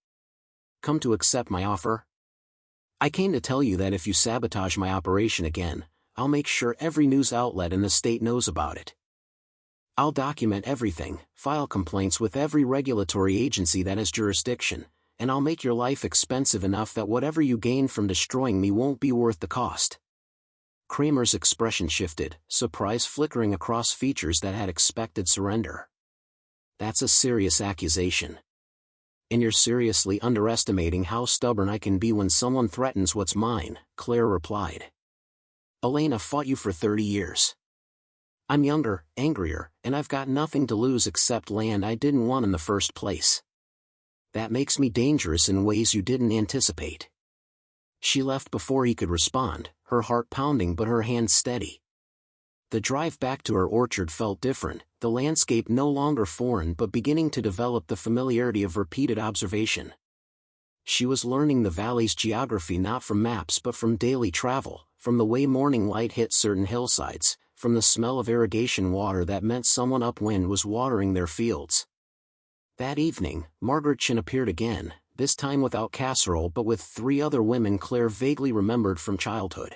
"Come to accept my offer? I came to tell you that if you sabotage my operation again, I'll make sure every news outlet in the state knows about it. I'll document everything, file complaints with every regulatory agency that has jurisdiction, and I'll make your life expensive enough that whatever you gain from destroying me won't be worth the cost." Kramer's expression shifted, surprise flickering across features that had expected surrender. "That's a serious accusation. And you're seriously underestimating how stubborn I can be when someone threatens what's mine," Claire replied. "Elena fought you for 30 years. I'm younger, angrier, and I've got nothing to lose except land I didn't want in the first place. That makes me dangerous in ways you didn't anticipate." She left before he could respond, her heart pounding but her hands steady. The drive back to her orchard felt different, the landscape no longer foreign but beginning to develop the familiarity of repeated observation. She was learning the valley's geography not from maps but from daily travel, from the way morning light hit certain hillsides, from the smell of irrigation water that meant someone upwind was watering their fields. That evening, Margaret Chin appeared again, this time without casserole but with 3 other women Claire vaguely remembered from childhood.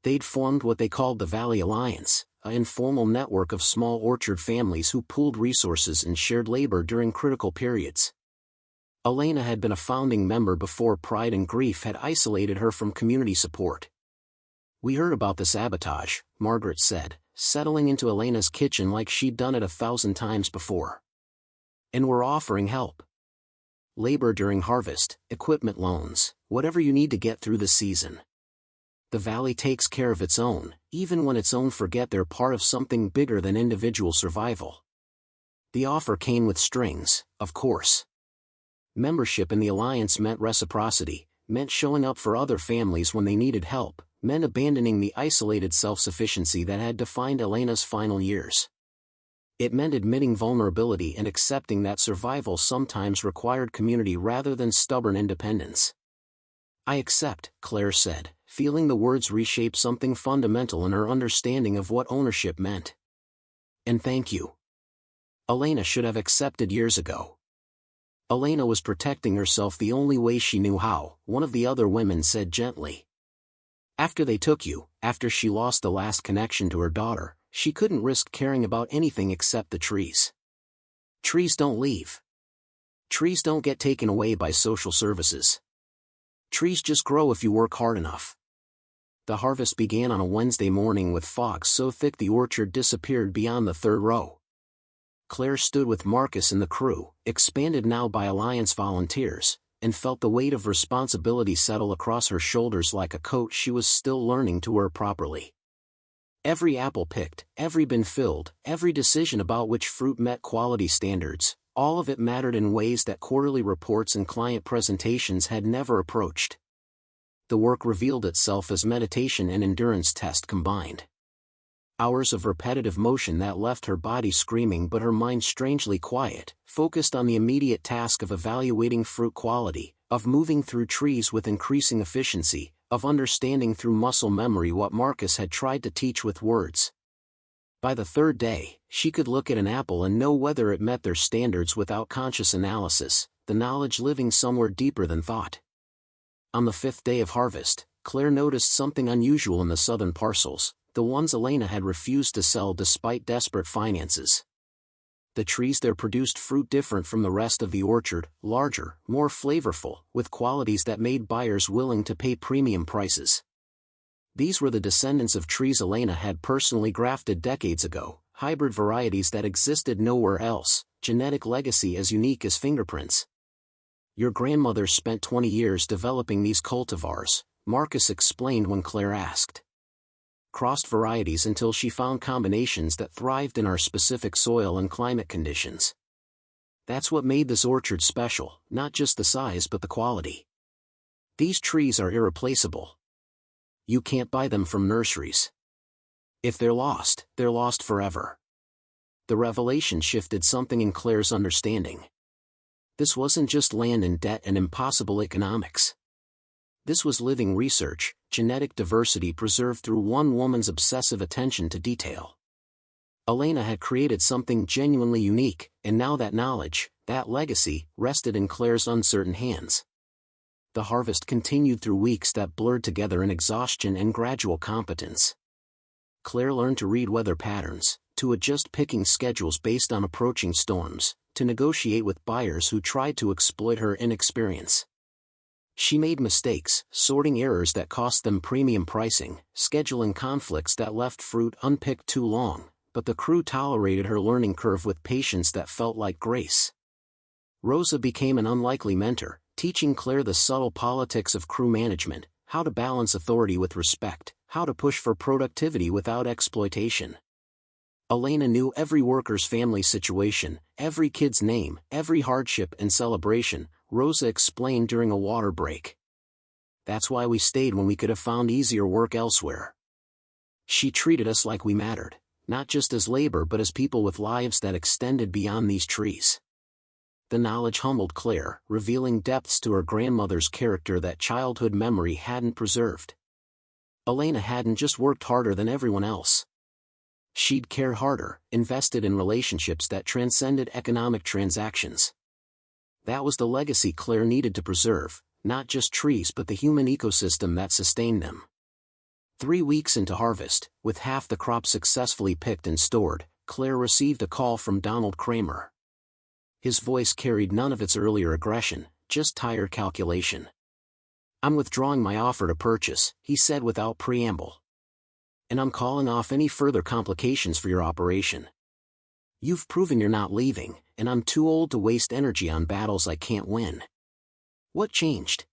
They'd formed what they called the Valley Alliance, an informal network of small orchard families who pooled resources and shared labor during critical periods. Elena had been a founding member before pride and grief had isolated her from community support. "We heard about the sabotage," Margaret said, settling into Elena's kitchen like she'd done it 1,000 times before. "And we're offering help. Labor during harvest, equipment loans, whatever you need to get through the season. The valley takes care of its own, even when its own forget they're part of something bigger than individual survival." The offer came with strings, of course. Membership in the alliance meant reciprocity, meant showing up for other families when they needed help, meant abandoning the isolated self-sufficiency that had defined Elena's final years. It meant admitting vulnerability and accepting that survival sometimes required community rather than stubborn independence. "I accept," Claire said, feeling the words reshape something fundamental in her understanding of what ownership meant. "And thank you." Elena should have accepted years ago. Elena was protecting herself the only way she knew how, one of the other women said gently. "After they took you, after she lost the last connection to her daughter, she couldn't risk caring about anything except the trees. Trees don't leave. Trees don't get taken away by social services. Trees just grow if you work hard enough." The harvest began on a Wednesday morning with fog so thick the orchard disappeared beyond the 3rd row. Claire stood with Marcus and the crew, expanded now by Alliance volunteers, and felt the weight of responsibility settle across her shoulders like a coat she was still learning to wear properly. Every apple picked, every bin filled, every decision about which fruit met quality standards, all of it mattered in ways that quarterly reports and client presentations had never approached. The work revealed itself as meditation and endurance test combined. Hours of repetitive motion that left her body screaming but her mind strangely quiet, focused on the immediate task of evaluating fruit quality, of moving through trees with increasing efficiency, of understanding through muscle memory what Marcus had tried to teach with words. By the 3rd day, she could look at an apple and know whether it met their standards without conscious analysis, the knowledge living somewhere deeper than thought. On the 5th day of harvest, Claire noticed something unusual in the southern parcels, the ones Elena had refused to sell despite desperate finances. The trees there produced fruit different from the rest of the orchard, larger, more flavorful, with qualities that made buyers willing to pay premium prices. These were the descendants of trees Elena had personally grafted decades ago, hybrid varieties that existed nowhere else, genetic legacy as unique as fingerprints. "Your grandmother spent 20 years developing these cultivars," Marcus explained when Claire asked. "Crossed varieties until she found combinations that thrived in our specific soil and climate conditions. That's what made this orchard special, not just the size but the quality. These trees are irreplaceable. You can't buy them from nurseries. If they're lost forever." The revelation shifted something in Claire's understanding. This wasn't just land and debt and impossible economics. This was living research, genetic diversity preserved through one woman's obsessive attention to detail. Elena had created something genuinely unique, and now that knowledge, that legacy, rested in Claire's uncertain hands. The harvest continued through weeks that blurred together in exhaustion and gradual competence. Claire learned to read weather patterns, to adjust picking schedules based on approaching storms, to negotiate with buyers who tried to exploit her inexperience. She made mistakes, sorting errors that cost them premium pricing, scheduling conflicts that left fruit unpicked too long, but the crew tolerated her learning curve with patience that felt like grace. Rosa became an unlikely mentor, teaching Claire the subtle politics of crew management, how to balance authority with respect, how to push for productivity without exploitation. Elena knew every worker's family situation, every kid's name, every hardship and celebration, Rosa explained during a water break. That's why we stayed when we could have found easier work elsewhere. She treated us like we mattered, not just as labor but as people with lives that extended beyond these trees. The knowledge humbled Claire, revealing depths to her grandmother's character that childhood memory hadn't preserved. Elena hadn't just worked harder than everyone else. She'd cared harder, invested in relationships that transcended economic transactions. That was the legacy Claire needed to preserve, not just trees but the human ecosystem that sustained them. 3 weeks into harvest, with half the crop successfully picked and stored, Claire received a call from Donald Kramer. His voice carried none of its earlier aggression, just tired calculation. "I'm withdrawing my offer to purchase," he said without preamble. "And I'm calling off any further complications for your operation. You've proven you're not leaving, and I'm too old to waste energy on battles I can't win." "What changed?"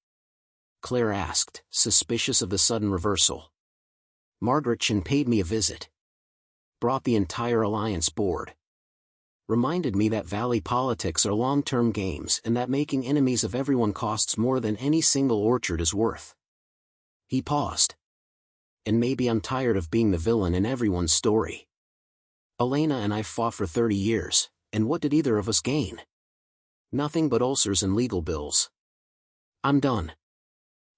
Claire asked, suspicious of the sudden reversal. "Margaret Chin paid me a visit. Brought the entire alliance board. Reminded me that valley politics are long-term games and that making enemies of everyone costs more than any single orchard is worth." He paused. "And maybe I'm tired of being the villain in everyone's story. Elena and I fought for 30 years, and what did either of us gain? Nothing but ulcers and legal bills. I'm done."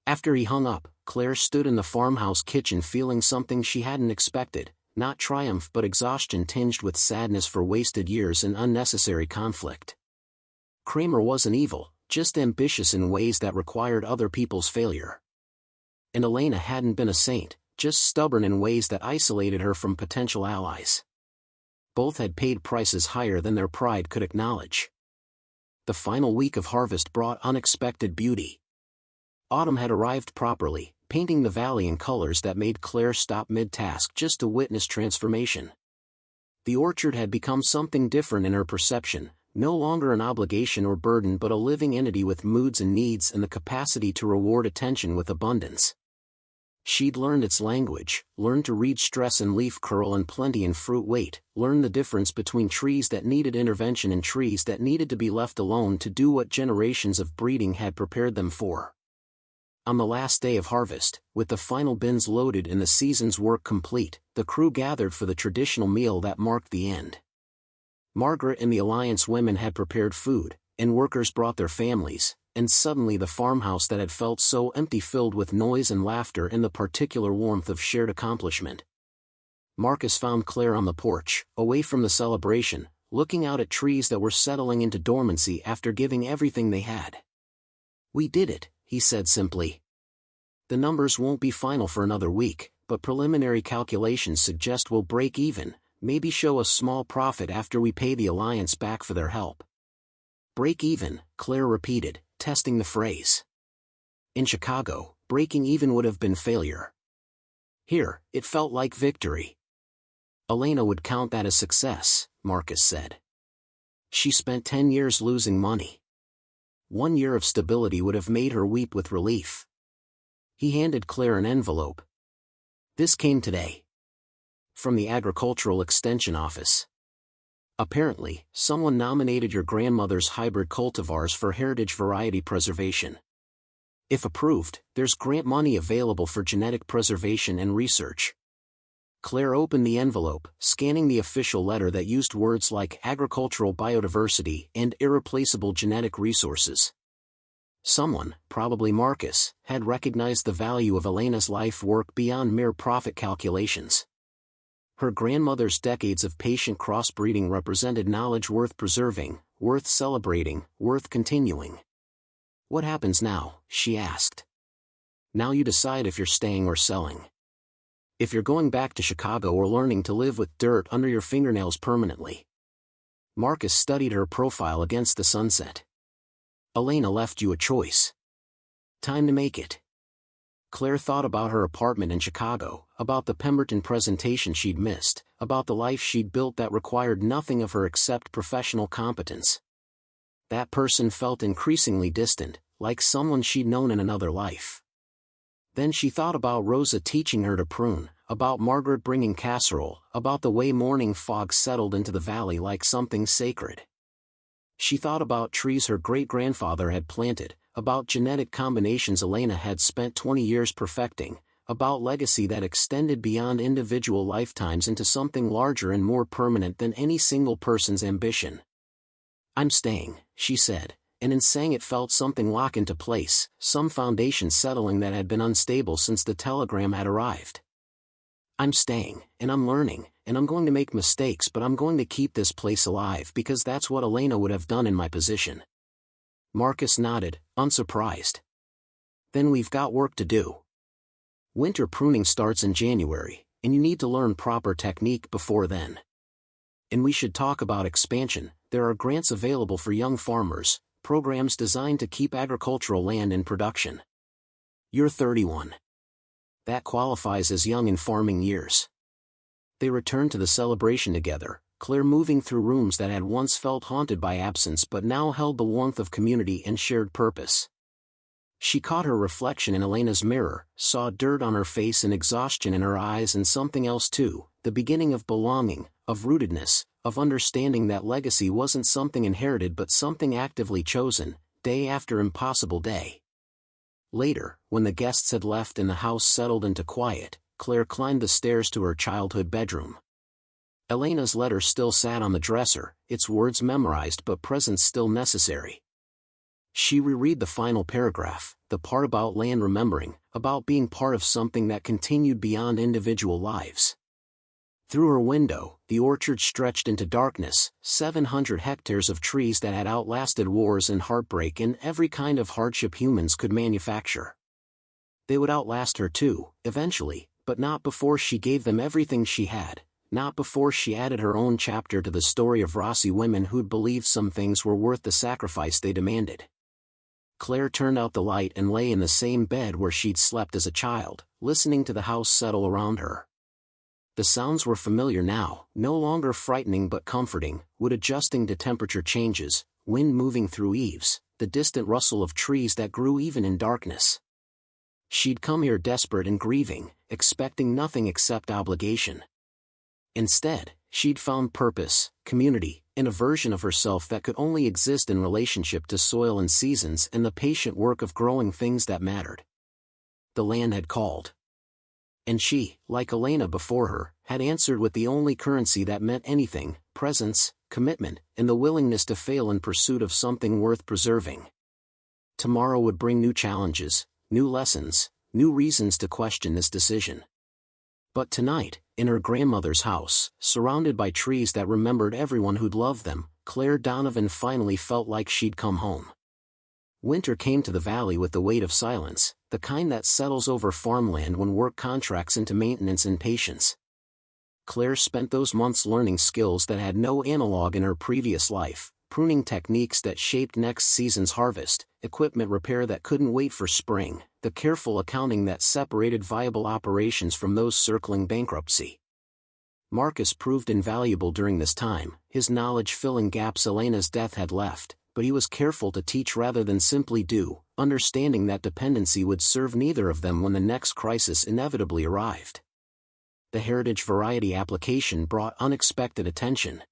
After he hung up, Claire stood in the farmhouse kitchen feeling something she hadn't expected, not triumph but exhaustion tinged with sadness for wasted years and unnecessary conflict. Kramer wasn't evil, just ambitious in ways that required other people's failure. And Elena hadn't been a saint, just stubborn in ways that isolated her from potential allies. Both had paid prices higher than their pride could acknowledge. The final week of harvest brought unexpected beauty. Autumn had arrived properly, painting the valley in colors that made Claire stop mid-task just to witness transformation. The orchard had become something different in her perception, no longer an obligation or burden but a living entity with moods and needs and the capacity to reward attention with abundance. She'd learned its language, learned to read stress in leaf curl and plenty in fruit weight, learned the difference between trees that needed intervention and trees that needed to be left alone to do what generations of breeding had prepared them for. On the last day of harvest, with the final bins loaded and the season's work complete, the crew gathered for the traditional meal that marked the end. Margaret and the Alliance women had prepared food, and workers brought their families, and suddenly the farmhouse that had felt so empty filled with noise and laughter and the particular warmth of shared accomplishment. Marcus found Claire on the porch, away from the celebration, looking out at trees that were settling into dormancy after giving everything they had. "We did it," he said simply. "The numbers won't be final for another week, but preliminary calculations suggest we'll break even, maybe show a small profit after we pay the Alliance back for their help." "Break even," Claire repeated, testing the phrase. In Chicago, breaking even would have been failure. Here, it felt like victory. "Elena would count that as success," Marcus said. "She spent 10 years losing money. 1 year of stability would have made her weep with relief." He handed Claire an envelope. "This came today. From the Agricultural Extension Office. Apparently, someone nominated your grandmother's hybrid cultivars for heritage variety preservation. If approved, there's grant money available for genetic preservation and research." Claire opened the envelope, scanning the official letter that used words like agricultural biodiversity and irreplaceable genetic resources. Someone, probably Marcus, had recognized the value of Elena's life work beyond mere profit calculations. Her grandmother's decades of patient crossbreeding represented knowledge worth preserving, worth celebrating, worth continuing. "What happens now?" she asked. "Now you decide if you're staying or selling. If you're going back to Chicago or learning to live with dirt under your fingernails permanently." Marcus studied her profile against the sunset. "Elena left you a choice. Time to make it." Claire thought about her apartment in Chicago, about the Pemberton presentation she'd missed, about the life she'd built that required nothing of her except professional competence. That person felt increasingly distant, like someone she'd known in another life. Then she thought about Rosa teaching her to prune, about Margaret bringing casserole, about the way morning fog settled into the valley like something sacred. She thought about trees her great-grandfather had planted, about genetic combinations Elena had spent 20 years perfecting, about legacy that extended beyond individual lifetimes into something larger and more permanent than any single person's ambition. "I'm staying," she said, and in saying it felt something lock into place, some foundation settling that had been unstable since the telegram had arrived. "I'm staying, and I'm learning, and I'm going to make mistakes, but I'm going to keep this place alive because that's what Elena would have done in my position." Marcus nodded, unsurprised. "Then we've got work to do. Winter pruning starts in January, and you need to learn proper technique before then. And we should talk about expansion. There are grants available for young farmers, programs designed to keep agricultural land in production. You're 31. That qualifies as young in farming years." They returned to the celebration together, Claire moving through rooms that had once felt haunted by absence but now held the warmth of community and shared purpose. She caught her reflection in Elena's mirror, saw dirt on her face and exhaustion in her eyes and something else too, the beginning of belonging, of rootedness, of understanding that legacy wasn't something inherited but something actively chosen, day after impossible day. Later, when the guests had left and the house settled into quiet, Claire climbed the stairs to her childhood bedroom. Elena's letter still sat on the dresser, its words memorized but presence still necessary. She reread the final paragraph, the part about land remembering, about being part of something that continued beyond individual lives. Through her window, the orchard stretched into darkness, 700 hectares of trees that had outlasted wars and heartbreak and every kind of hardship humans could manufacture. They would outlast her too, eventually, but not before she gave them everything she had, not before she added her own chapter to the story of Rossi women who'd believed some things were worth the sacrifice they demanded. Claire turned out the light and lay in the same bed where she'd slept as a child, listening to the house settle around her. The sounds were familiar now, no longer frightening but comforting, wood adjusting to temperature changes, wind moving through eaves, the distant rustle of trees that grew even in darkness. She'd come here desperate and grieving, expecting nothing except obligation. Instead, she'd found purpose, community, and a version of herself that could only exist in relationship to soil and seasons and the patient work of growing things that mattered. The land had called. And she, like Elena before her, had answered with the only currency that meant anything: presence, commitment, and the willingness to fail in pursuit of something worth preserving. Tomorrow would bring new challenges, new lessons, new reasons to question this decision. But tonight, in her grandmother's house, surrounded by trees that remembered everyone who'd loved them, Claire Donovan finally felt like she'd come home. Winter came to the valley with the weight of silence, the kind that settles over farmland when work contracts into maintenance and patience. Claire spent those months learning skills that had no analog in her previous life, pruning techniques that shaped next season's harvest, equipment repair that couldn't wait for spring, the careful accounting that separated viable operations from those circling bankruptcy. Marcus proved invaluable during this time, his knowledge filling gaps Elena's death had left, but he was careful to teach rather than simply do, understanding that dependency would serve neither of them when the next crisis inevitably arrived. The heritage variety application brought unexpected attention.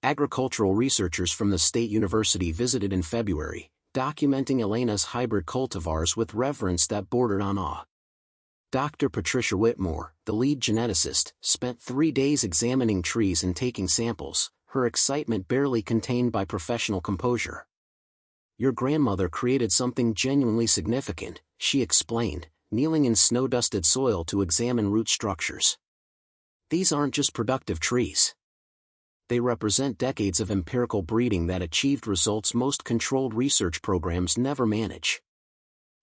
Agricultural researchers from the State University visited in February, documenting Elena's hybrid cultivars with reverence that bordered on awe. Dr. Patricia Whitmore, the lead geneticist, spent 3 days examining trees and taking samples, her excitement barely contained by professional composure. "Your grandmother created something genuinely significant," she explained, kneeling in snow-dusted soil to examine root structures. "These aren't just productive trees. They represent decades of empirical breeding that achieved results most controlled research programs never manage.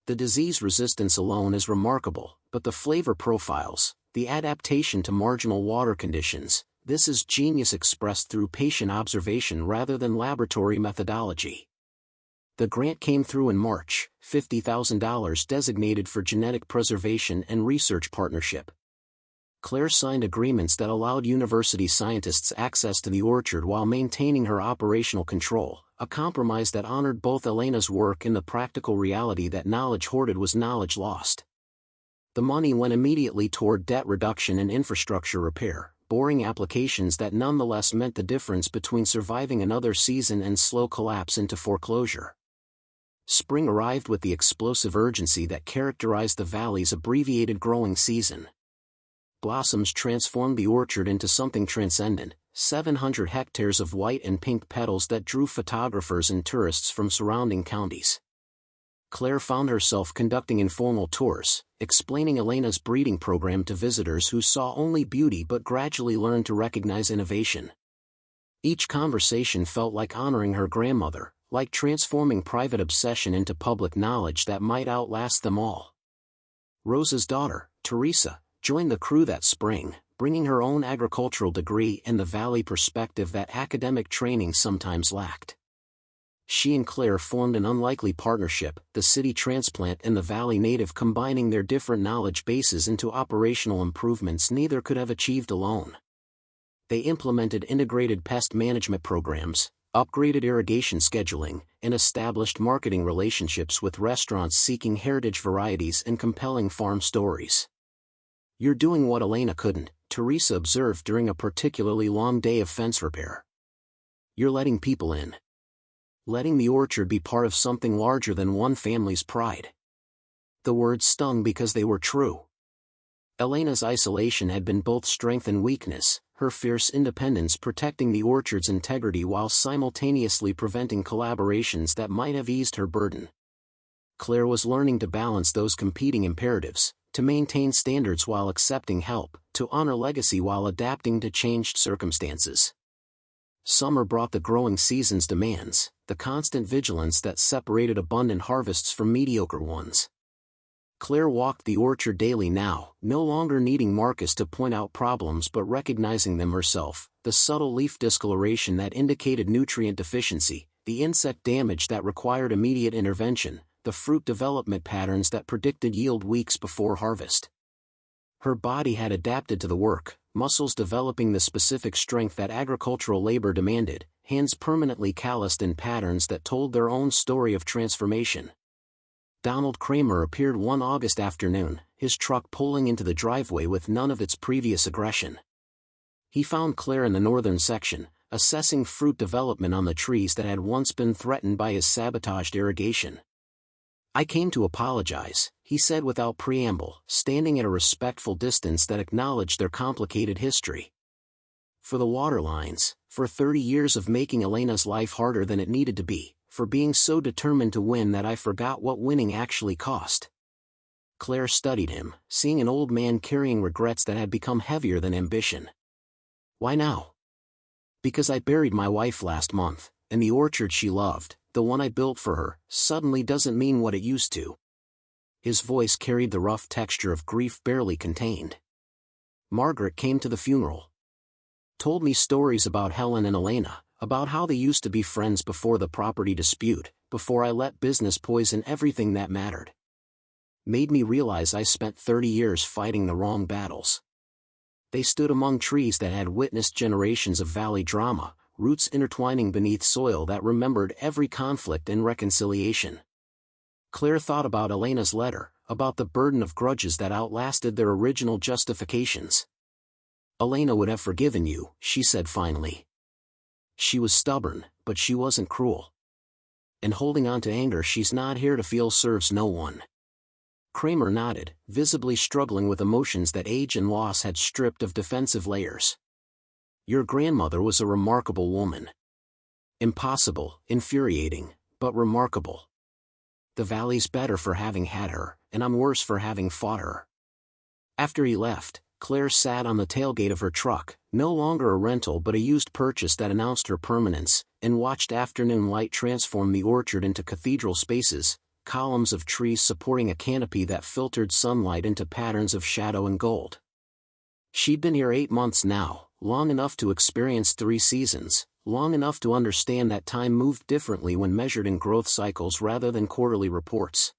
The disease resistance alone is remarkable, but the flavor profiles, the adaptation to marginal water conditions, this is genius expressed through patient observation rather than laboratory methodology." The grant came through in March, $50,000 designated for genetic preservation and research partnership. Claire signed agreements that allowed university scientists access to the orchard while maintaining her operational control, a compromise that honored both Elena's work and the practical reality that knowledge hoarded was knowledge lost. The money went immediately toward debt reduction and infrastructure repair, boring applications that nonetheless meant the difference between surviving another season and slow collapse into foreclosure. Spring arrived with the explosive urgency that characterized the valley's abbreviated growing season. Blossoms transformed the orchard into something transcendent, 700 hectares of white and pink petals that drew photographers and tourists from surrounding counties. Claire found herself conducting informal tours, explaining Elena's breeding program to visitors who saw only beauty but gradually learned to recognize innovation. Each conversation felt like honoring her grandmother, like transforming private obsession into public knowledge that might outlast them all. Rosa's daughter, Teresa, joined the crew that spring, bringing her own agricultural degree and the valley perspective that academic training sometimes lacked. She and Claire formed an unlikely partnership, the city transplant and the valley native combining their different knowledge bases into operational improvements neither could have achieved alone. They implemented integrated pest management programs, upgraded irrigation scheduling, and established marketing relationships with restaurants seeking heritage varieties and compelling farm stories. "You're doing what Elena couldn't," Teresa observed during a particularly long day of fence repair. "You're letting people in. Letting the orchard be part of something larger than one family's pride." The words stung because they were true. Elena's isolation had been both strength and weakness, her fierce independence protecting the orchard's integrity while simultaneously preventing collaborations that might have eased her burden. Claire was learning to balance those competing imperatives, to maintain standards while accepting help, to honor legacy while adapting to changed circumstances. Summer brought the growing season's demands, the constant vigilance that separated abundant harvests from mediocre ones. Claire walked the orchard daily now, no longer needing Marcus to point out problems but recognizing them herself, the subtle leaf discoloration that indicated nutrient deficiency, the insect damage that required immediate intervention, the fruit development patterns that predicted yield weeks before harvest. Her body had adapted to the work, muscles developing the specific strength that agricultural labor demanded, hands permanently calloused in patterns that told their own story of transformation. Donald Kramer appeared one August afternoon, his truck pulling into the driveway with none of its previous aggression. He found Claire in the northern section, assessing fruit development on the trees that had once been threatened by his sabotaged irrigation. "I came to apologize," he said without preamble, standing at a respectful distance that acknowledged their complicated history. "For the water lines, for 30 years of making Elena's life harder than it needed to be, for being so determined to win that I forgot what winning actually cost." Claire studied him, seeing an old man carrying regrets that had become heavier than ambition. "Why now?" "Because I buried my wife last month, and the orchard she loved, the one I built for her, suddenly doesn't mean what it used to." His voice carried the rough texture of grief barely contained. "Margaret came to the funeral. Told me stories about Helen and Elena, about how they used to be friends before the property dispute, before I let business poison everything that mattered. Made me realize I spent 30 years fighting the wrong battles." They stood among trees that had witnessed generations of valley drama, roots intertwining beneath soil that remembered every conflict and reconciliation. Claire thought about Elena's letter, about the burden of grudges that outlasted their original justifications. "Elena would have forgiven you," she said finally. "She was stubborn, but she wasn't cruel. And holding on to anger she's not here to feel serves no one." Kramer nodded, visibly struggling with emotions that age and loss had stripped of defensive layers. "Your grandmother was a remarkable woman. Impossible, infuriating, but remarkable. The valley's better for having had her, and I'm worse for having fought her." After he left, Claire sat on the tailgate of her truck, no longer a rental but a used purchase that announced her permanence, and watched afternoon light transform the orchard into cathedral spaces, columns of trees supporting a canopy that filtered sunlight into patterns of shadow and gold. She'd been here 8 months now, long enough to experience 3 seasons, long enough to understand that time moved differently when measured in growth cycles rather than quarterly reports.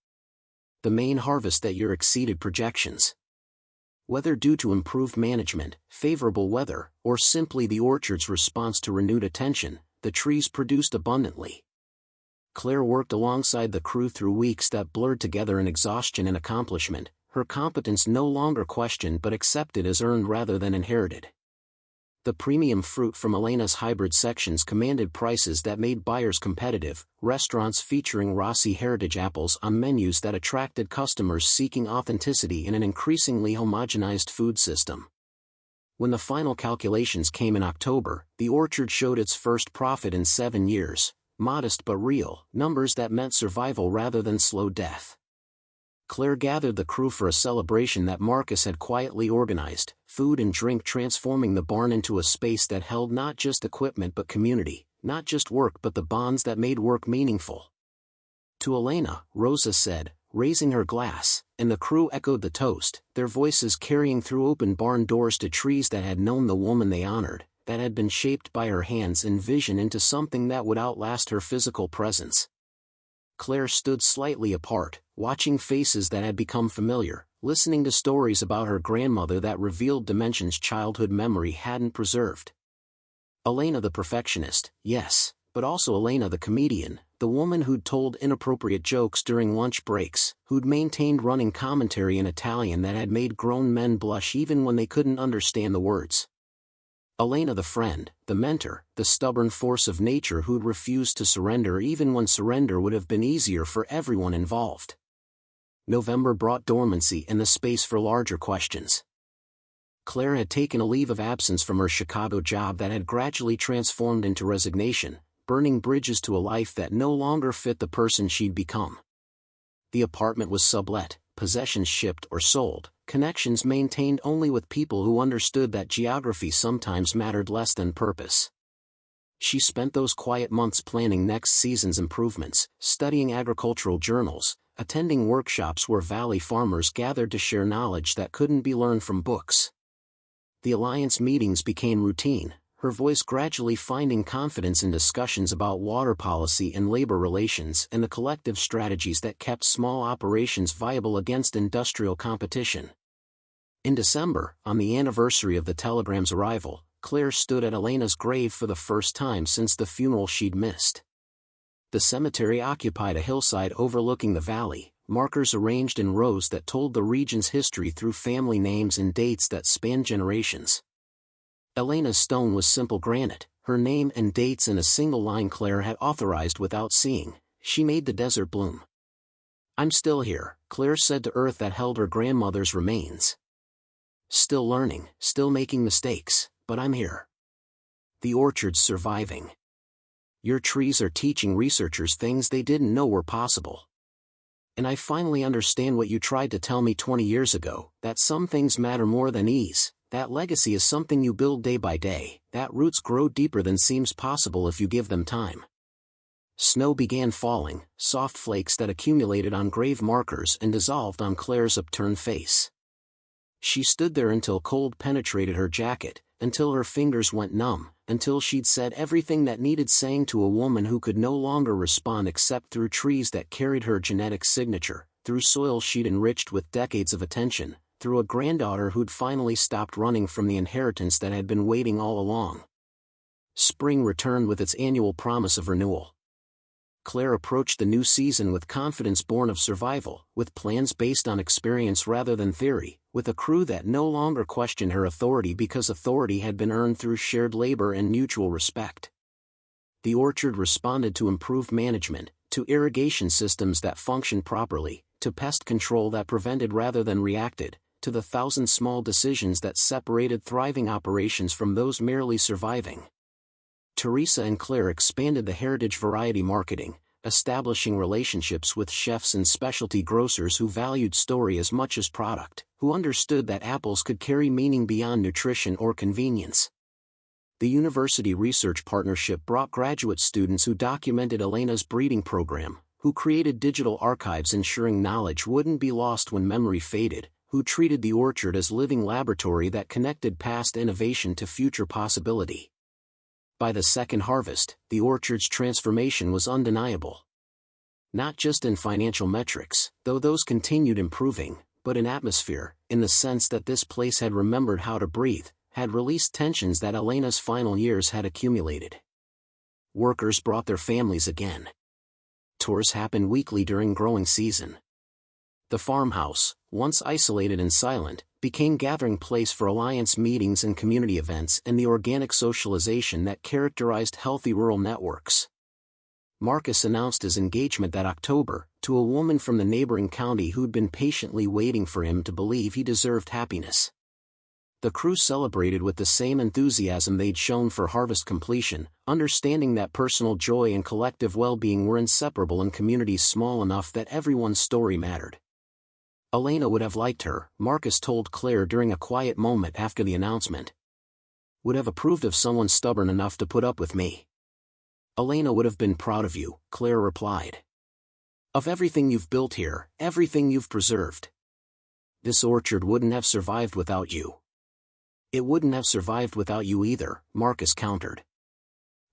The main harvest that year exceeded projections. Whether due to improved management, favorable weather, or simply the orchard's response to renewed attention, the trees produced abundantly. Claire worked alongside the crew through weeks that blurred together in exhaustion and accomplishment, her competence no longer questioned but accepted as earned rather than inherited. The premium fruit from Elena's hybrid sections commanded prices that made buyers competitive, restaurants featuring Rossi heritage apples on menus that attracted customers seeking authenticity in an increasingly homogenized food system. When the final calculations came in October, the orchard showed its first profit in 7 years, modest but real, numbers that meant survival rather than slow death. Claire gathered the crew for a celebration that Marcus had quietly organized, food and drink transforming the barn into a space that held not just equipment but community, not just work but the bonds that made work meaningful. To Elena, Rosa said, raising her glass, and the crew echoed the toast, their voices carrying through open barn doors to trees that had known the woman they honored, that had been shaped by her hands and vision into something that would outlast her physical presence. Claire stood slightly apart, watching faces that had become familiar, listening to stories about her grandmother that revealed dimensions childhood memory hadn't preserved. Elena the perfectionist, yes, but also Elena the comedian, the woman who'd told inappropriate jokes during lunch breaks, who'd maintained running commentary in Italian that had made grown men blush even when they couldn't understand the words. Elena the friend, the mentor, the stubborn force of nature who'd refused to surrender even when surrender would have been easier for everyone involved. November brought dormancy and the space for larger questions. Claire had taken a leave of absence from her Chicago job that had gradually transformed into resignation, burning bridges to a life that no longer fit the person she'd become. The apartment was sublet, possessions shipped or sold, connections maintained only with people who understood that geography sometimes mattered less than purpose. She spent those quiet months planning next season's improvements, studying agricultural journals, attending workshops where valley farmers gathered to share knowledge that couldn't be learned from books. The alliance meetings became routine, her voice gradually finding confidence in discussions about water policy and labor relations and the collective strategies that kept small operations viable against industrial competition. In December, on the anniversary of the telegram's arrival, Claire stood at Elena's grave for the first time since the funeral she'd missed. The cemetery occupied a hillside overlooking the valley, markers arranged in rows that told the region's history through family names and dates that spanned generations. Elena's stone was simple granite, her name and dates in a single line Claire had authorized without seeing. She made the desert bloom. "I'm still here," Claire said to earth that held her grandmother's remains. "Still learning, still making mistakes, but I'm here. The orchard's surviving. Your trees are teaching researchers things they didn't know were possible. And I finally understand what you tried to tell me 20 years ago, that some things matter more than ease. That legacy is something you build day by day, that roots grow deeper than seems possible if you give them time." Snow began falling, soft flakes that accumulated on grave markers and dissolved on Claire's upturned face. She stood there until cold penetrated her jacket, until her fingers went numb, until she'd said everything that needed saying to a woman who could no longer respond except through trees that carried her genetic signature, through soil she'd enriched with decades of attention, through a granddaughter who'd finally stopped running from the inheritance that had been waiting all along. Spring returned with its annual promise of renewal. Claire approached the new season with confidence born of survival, with plans based on experience rather than theory, with a crew that no longer questioned her authority because authority had been earned through shared labor and mutual respect. The orchard responded to improved management, to irrigation systems that functioned properly, to pest control that prevented rather than reacted, to the 1,000 small decisions that separated thriving operations from those merely surviving. Teresa and Claire expanded the heritage variety marketing, establishing relationships with chefs and specialty grocers who valued story as much as product, who understood that apples could carry meaning beyond nutrition or convenience. The university research partnership brought graduate students who documented Elena's breeding program, who created digital archives ensuring knowledge wouldn't be lost when memory faded, who treated the orchard as living laboratory that connected past innovation to future possibility. By the second harvest, the orchard's transformation was undeniable. Not just in financial metrics, though those continued improving, but in atmosphere, in the sense that this place had remembered how to breathe, had released tensions that Elena's final years had accumulated. Workers brought their families again. Tours happened weekly during growing season. The farmhouse, once isolated and silent, became gathering place for alliance meetings and community events and the organic socialization that characterized healthy rural networks. Marcus announced his engagement that October, to a woman from the neighboring county who'd been patiently waiting for him to believe he deserved happiness. The crew celebrated with the same enthusiasm they'd shown for harvest completion, understanding that personal joy and collective well-being were inseparable in communities small enough that everyone's story mattered. Elena would have liked her, Marcus told Claire during a quiet moment after the announcement. Would have approved of someone stubborn enough to put up with me. Elena would have been proud of you, Claire replied. Of everything you've built here, everything you've preserved. This orchard wouldn't have survived without you. It wouldn't have survived without you either, Marcus countered.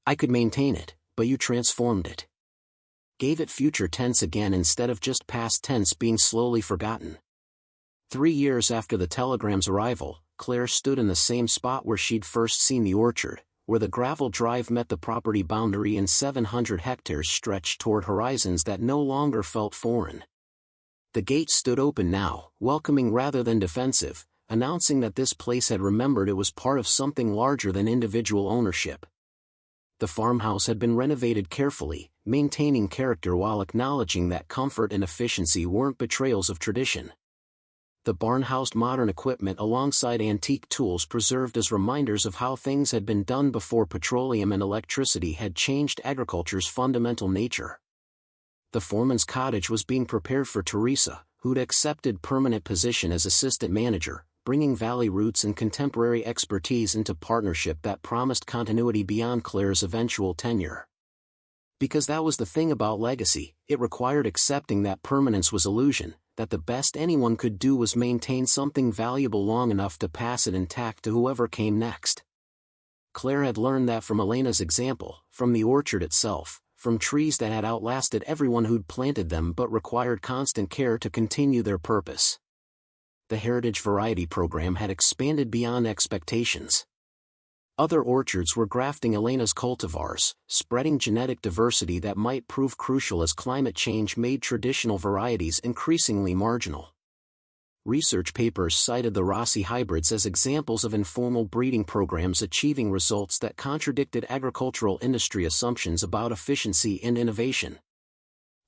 I could maintain it, but you transformed it. Gave it future tense again instead of just past tense being slowly forgotten. 3 years after the telegram's arrival, Claire stood in the same spot where she'd first seen the orchard, where the gravel drive met the property boundary and 700 hectares stretched toward horizons that no longer felt foreign. The gate stood open now, welcoming rather than defensive, announcing that this place had remembered it was part of something larger than individual ownership. The farmhouse had been renovated carefully, maintaining character while acknowledging that comfort and efficiency weren't betrayals of tradition. The barn housed modern equipment alongside antique tools preserved as reminders of how things had been done before petroleum and electricity had changed agriculture's fundamental nature. The foreman's cottage was being prepared for Teresa, who'd accepted permanent position as assistant manager, bringing valley roots and contemporary expertise into partnership that promised continuity beyond Claire's eventual tenure. Because that was the thing about legacy, it required accepting that permanence was illusion, that the best anyone could do was maintain something valuable long enough to pass it intact to whoever came next. Claire had learned that from Elena's example, from the orchard itself, from trees that had outlasted everyone who'd planted them but required constant care to continue their purpose. The Heritage Variety Program had expanded beyond expectations. Other orchards were grafting Elena's cultivars, spreading genetic diversity that might prove crucial as climate change made traditional varieties increasingly marginal. Research papers cited the Rossi hybrids as examples of informal breeding programs achieving results that contradicted agricultural industry assumptions about efficiency and innovation.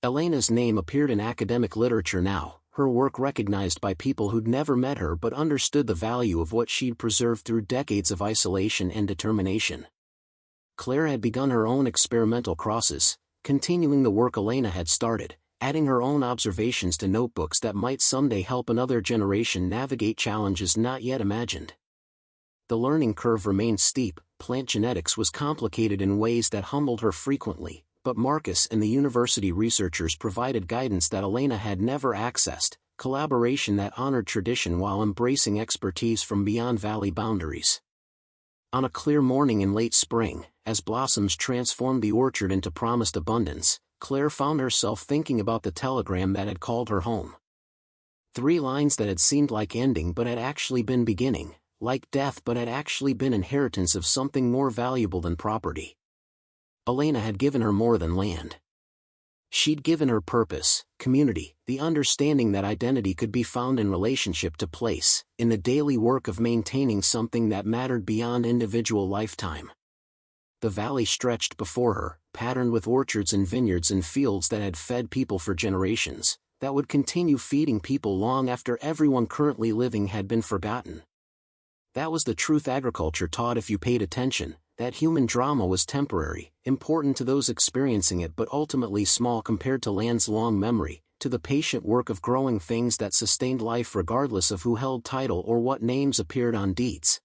Elena's name appeared in academic literature now, her work recognized by people who'd never met her but understood the value of what she'd preserved through decades of isolation and determination. Claire had begun her own experimental crosses, continuing the work Elena had started, adding her own observations to notebooks that might someday help another generation navigate challenges not yet imagined. The learning curve remained steep, plant genetics was complicated in ways that humbled her frequently, but Marcus and the university researchers provided guidance that Elena had never accessed, collaboration that honored tradition while embracing expertise from beyond valley boundaries. On a clear morning in late spring, as blossoms transformed the orchard into promised abundance, Claire found herself thinking about the telegram that had called her home. 3 lines that had seemed like ending but had actually been beginning, like death but had actually been inheritance of something more valuable than property. Elena had given her more than land. She'd given her purpose, community, the understanding that identity could be found in relationship to place, in the daily work of maintaining something that mattered beyond individual lifetime. The valley stretched before her, patterned with orchards and vineyards and fields that had fed people for generations, that would continue feeding people long after everyone currently living had been forgotten. That was the truth agriculture taught if you paid attention, that human drama was temporary, important to those experiencing it but ultimately small compared to land's long memory, to the patient work of growing things that sustained life regardless of who held title or what names appeared on deeds.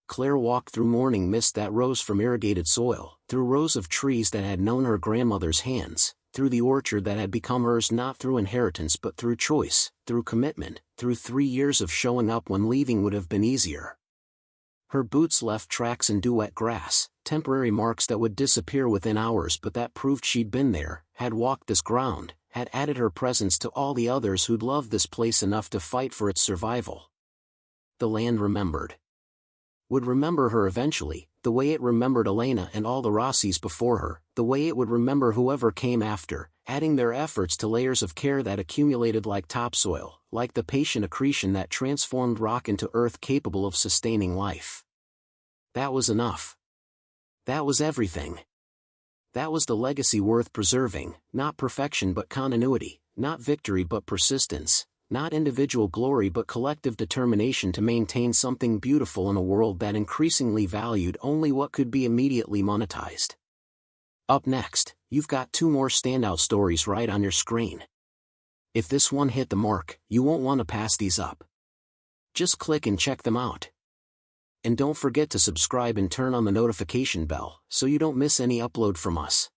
Claire walked through morning mist that rose from irrigated soil, through rows of trees that had known her grandmother's hands, through the orchard that had become hers not through inheritance but through choice, through commitment, through 3 years of showing up when leaving would have been easier. Her boots left tracks in dew-wet grass, temporary marks that would disappear within hours but that proved she'd been there, had walked this ground, had added her presence to all the others who'd loved this place enough to fight for its survival. The land remembered. Would remember her eventually, the way it remembered Elena and all the Rossis before her, the way it would remember whoever came after, adding their efforts to layers of care that accumulated like topsoil, like the patient accretion that transformed rock into earth capable of sustaining life. That was enough. That was everything. That was the legacy worth preserving, not perfection but continuity, not victory but persistence, not individual glory but collective determination to maintain something beautiful in a world that increasingly valued only what could be immediately monetized. Up next, you've got 2 more standout stories right on your screen. If this one hit the mark, you won't want to pass these up. Just click and check them out. And don't forget to subscribe and turn on the notification bell so you don't miss any upload from us.